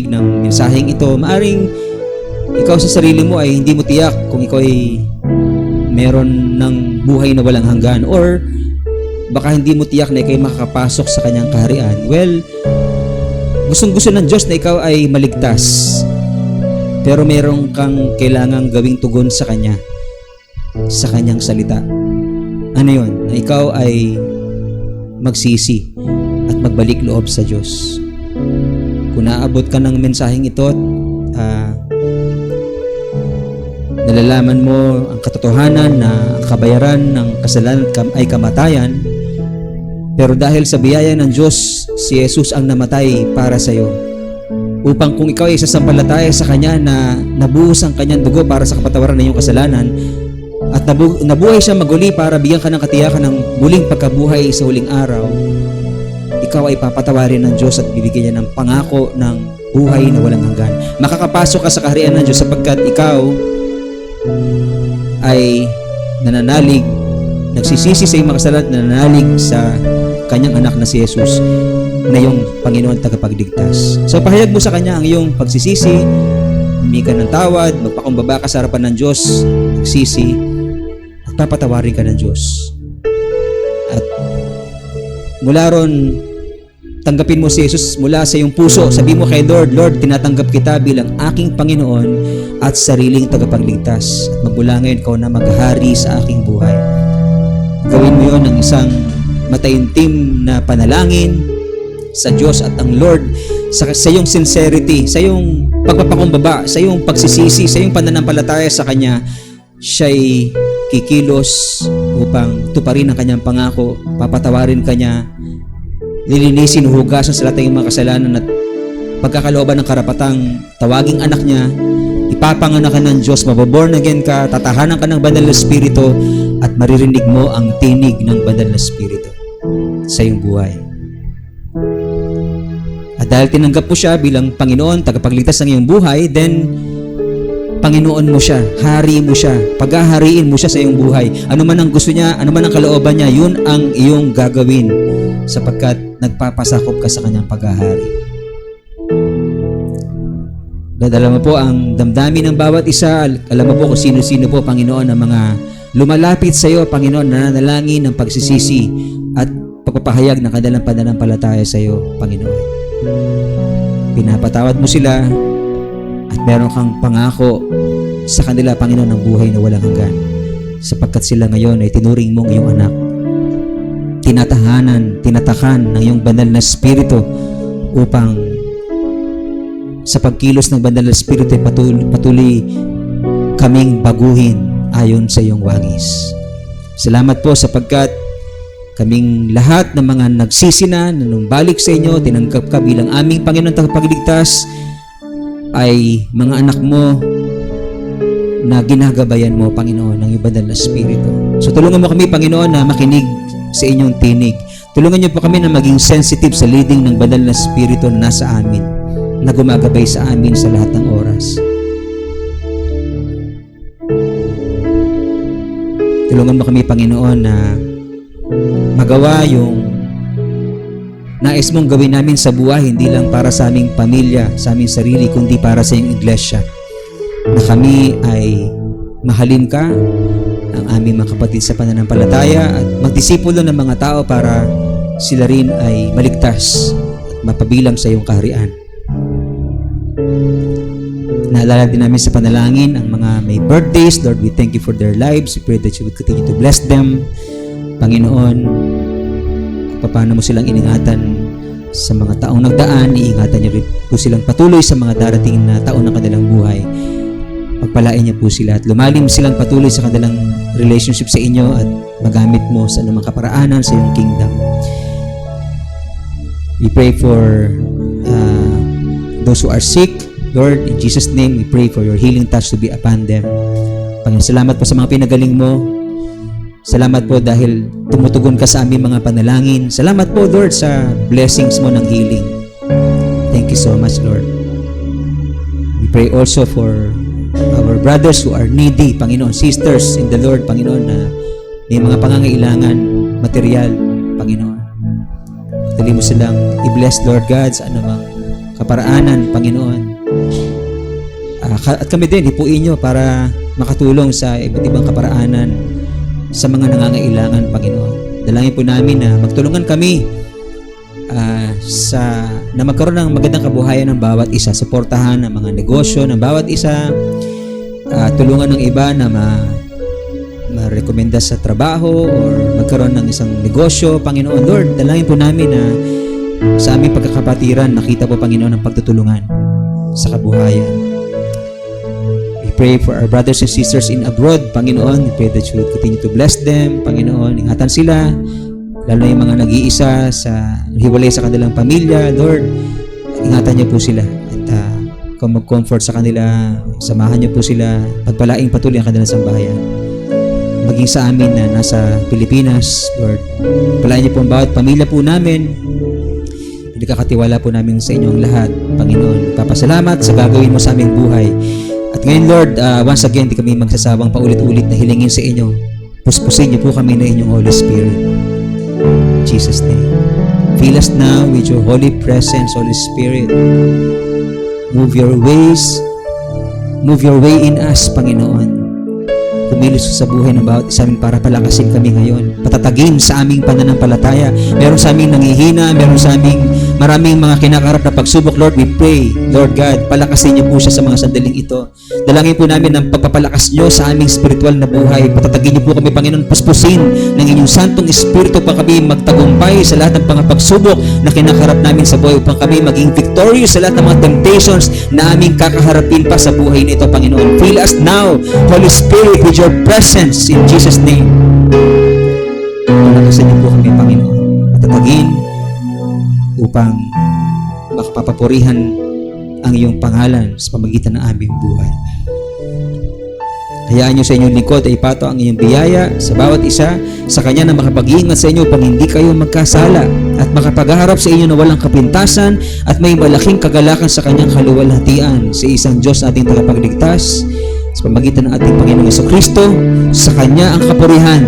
ng mensaheng ito. Maaaring ikaw sa sarili mo ay hindi mo tiyak kung ikaw ay meron ng buhay na walang hanggan, or baka hindi mo tiyak na ikaw ay makakapasok sa kanyang kaharian. Well, gustong-gusto ng Diyos na ikaw ay maligtas, pero meron kang kailangang gawing tugon sa Kanya, sa Kanyang salita. Ano yun? Na ikaw ay magsisi at magbalik loob sa Diyos. Kung naabot ka ng mensaheng ito, nalalaman mo ang katotohanan na ang kabayaran ng kasalanan ay kamatayan, pero dahil sa biyaya ng Diyos, si Jesus ang namatay para sa iyo, upang kung ikaw ay sasampalataya sa Kanya na nabuhos ang Kanyang dugo para sa kapatawaran ng iyong kasalanan, at nabuhay siya maguli para bigyan ka ng katiyakan ng muling pagkabuhay sa huling araw, ikaw ay papatawarin ng Diyos at bibigyan niya ng pangako ng buhay na walang hanggan. Makakapasok ka sa kaharian ng Diyos sapagkat ikaw ay nananalig, nagsisisi sa iyong mga kasalanan, nananalig sa Kanyang anak na si Jesus na iyong Panginoon tagapagligtas. So pahayag mo sa Kanya ang iyong pagsisisi, humingi ka ng tawad, magpakumbaba ka sa harapan ng Diyos, magsisi, at papatawarin ka ng Diyos. At mula ron, tanggapin mo si Jesus mula sa iyong puso. Sabi mo kay Lord, Lord, tinatanggap kita bilang aking Panginoon at sariling tagapagligtas. At magmula ngayon, ikaw na maghari sa aking buhay. Gawin mo yon ng isang mataimtim na panalangin sa Diyos, at ang Lord sa iyong sincerity, sa iyong pagpapakumbaba, sa iyong pagsisisi, sa iyong pananampalataya sa Kanya, siya'y kikilos upang tuparin ang Kanyang pangako, papatawarin Kanya, lilinisin, hugasan sa lahat ng mga kasalanan, at pagkakalooban ng karapatang tawaging anak niya, ipapanganak ka ng Diyos, mababorn again ka, tatahanan ka ng banal na Espiritu, at maririnig mo ang tinig ng banal na Espiritu sa iyong buhay. At dahil tinanggap mo siya bilang Panginoon, tagapagligtas ng iyong buhay, then Panginoon mo siya, hari mo siya, paghahariin mo siya sa iyong buhay. Ano man ang gusto niya, ano man ang kalooban niya, yun ang iyong gagawin, sapagkat nagpapasakop ka sa Kanyang paghahari. Dahil alam mo po ang damdamin ng bawat isa, alam mo po kung sino-sino po, Panginoon, ang mga lumalapit sa iyo, Panginoon, nananalangin ng pagsisisi at pagpapahayag ng kanilang pananampalataya sa iyo, Panginoon. Pinapatawad mo sila at meron kang pangako sa kanila, Panginoon, ng buhay na walang hanggan. Sapagkat sila ngayon ay tinuring mong iyong anak. Tinatakan ng iyong banal na Espiritu upang sa pagkilos ng banal na Espiritu ay patuloy kaming baguhin ayon sa iyong wangis. Salamat po sapagkat kaming lahat ng mga nagsisina, nanumbalik sa inyo, tinanggap ka bilang aming Panginoon tagapagligtas, ay mga anak mo na ginagabayan mo, Panginoon, ng iyong banal na Espiritu. So tulungan mo kami, Panginoon, na makinig sa inyong tinig. Tulungan niyo po kami na maging sensitive sa leading ng banal na Espiritu na nasa amin, na gumagabay sa amin sa lahat ng oras. Tulungan mo kami, Panginoon, na magawa yung nais mong gawin namin sa buhay, hindi lang para sa aming pamilya, sa aming sarili, kundi para sa iyong iglesia. Na kami ay mahalin ka, ang aming mga kapatid sa pananampalataya, at magdisipulo ng mga tao para sila rin ay maligtas at mapabilang sa iyong kaharian. Naalala din namin sa panalangin ang mga may birthdays. Lord, we thank you for their lives. We pray that you would continue to bless them. Panginoon, kung paano mo silang iningatan sa mga taong nagdaan, iingatan niyo rin po silang patuloy sa mga darating na taon ng kanilang buhay. Pagpalain niyo po sila at lumalim silang patuloy sa kanilang relationship sa inyo at magamit mo sa anumang kaparaanan sa iyong kingdom. We pray for those who are sick. Lord, in Jesus' name, we pray for your healing touch to be upon them. Panginoon, salamat po sa mga pinagaling mo. Salamat po dahil tumutugon ka sa aming mga panalangin. Salamat po, Lord, sa blessings mo ng healing. Thank you so much, Lord. We pray also for our brothers who are needy, Panginoon, sisters in the Lord, Panginoon, na may mga pangangailangan, material, Panginoon. Dali mo silang i-bless, Lord God, sa anumang kaparaanan, Panginoon. At kami din, hipuin nyo para makatulong sa iba't ibang kaparaanan sa mga nangangailangan, Panginoon. Dalangin po namin na magtulungan kami na magkaroon ng magandang kabuhayan ng bawat isa, suportahan ang mga negosyo ng bawat isa, tulungan ng iba na ma-rekomenda sa trabaho or magkaroon ng isang negosyo, Panginoon. Lord, dalangin po namin na sa aming pagkakapatiran, nakita po, Panginoon, ang pagtutulungan sa kabuhayan. We pray for our brothers and sisters in abroad, Panginoon. We pray that you would continue to bless them, Panginoon. Ingatan sila, lalo na yung mga nag-iisa sa hiwalay sa kanilang pamilya. Lord, ingatan niyo po sila at kung mag-comfort sa kanila, samahan niyo po sila, pagpalaing patuloy ang kanilang sambahayan. Maging sa amin na nasa Pilipinas, Lord, palain niyo po ang bawat pamilya po namin. Nakakatiwala po namin sa inyong lahat, Panginoon. Papasalamat sa gagawin mo sa aming buhay. At ngayon, Lord, once again, di kami magsasawang paulit-ulit na hilingin sa inyo. Puspusin niyo po kami na inyong Holy Spirit. In Jesus' name. Fill us now with your holy presence, Holy Spirit. Move your ways. Move your way in us, Panginoon. Kumilos sa buhay ng bawat isa amin para palakasin kami ngayon. Patatagin sa aming pananampalataya. Meron sa aming nanghihina, meron sa aming maraming mga kinakarap na pagsubok. Lord, we pray, Lord God, palakasin niyo po siya sa mga sandaling ito. Dalangin po namin ang pagpapalakas niyo sa aming spiritual na buhay. Patatagin niyo po kami, Panginoon, puspusin ng inyong santong espiritu pa kami magtagumpay sa lahat ng mga pagsubok na kinakarap namin sa buhay upang kami maging victorious sa lahat ng mga temptations na aming kakaharapin pa sa buhay nito, Panginoon. Fill us now, Holy Spirit, with your presence in Jesus' name. Palakasin niyo po kami, Panginoon. Patatagin upang makapapurihan ang iyong pangalan sa pamagitan ng aming buhay. Hayaan niyo sa inyong lingkod ay ipato ang iyong biyaya sa bawat isa, sa Kanya na makapag-iingat sa inyo upang hindi kayo magkasala at makapagharap sa inyo na walang kapintasan at may malaking kagalakan sa Kanyang kaluwalhatian sa isang Diyos ating tagapagligtas sa pamagitan ng ating Panginoong Jesucristo. Sa Kanya ang kapurihan.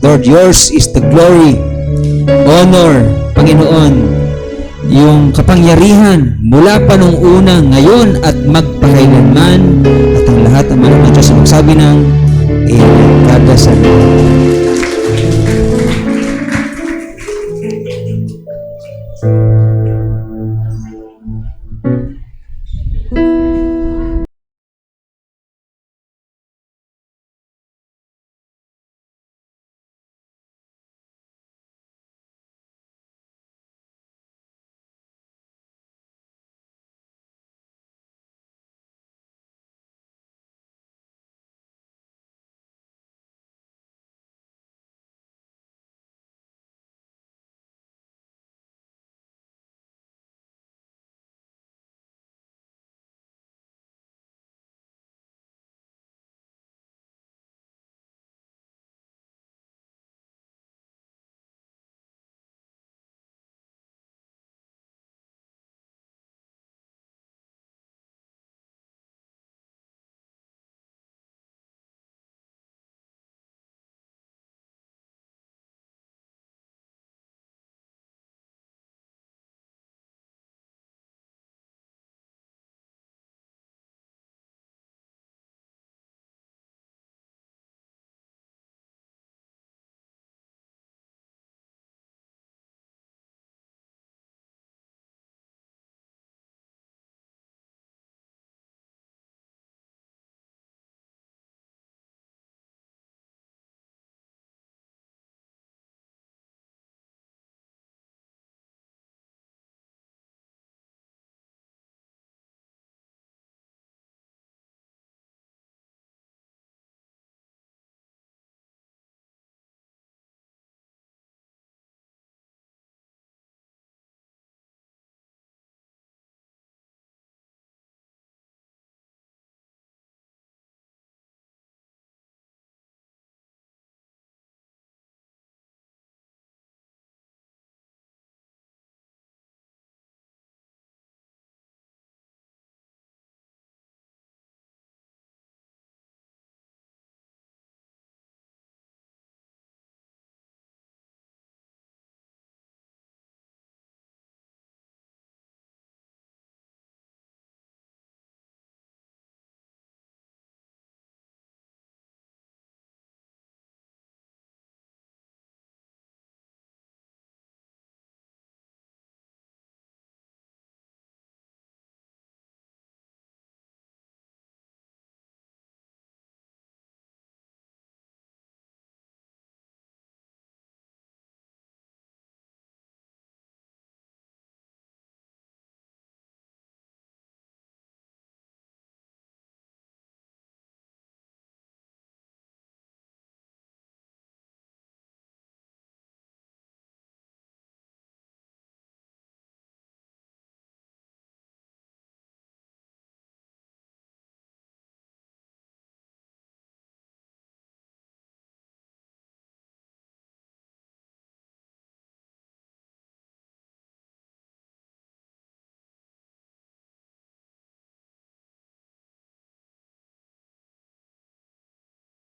Lord, yours is the glory, honor, Panginoon, yung kapangyarihan mula pa nung una, ngayon at magpakailanman. At ang lahat ng mga ng Diyos magsabi ng Amen. God bless everyone.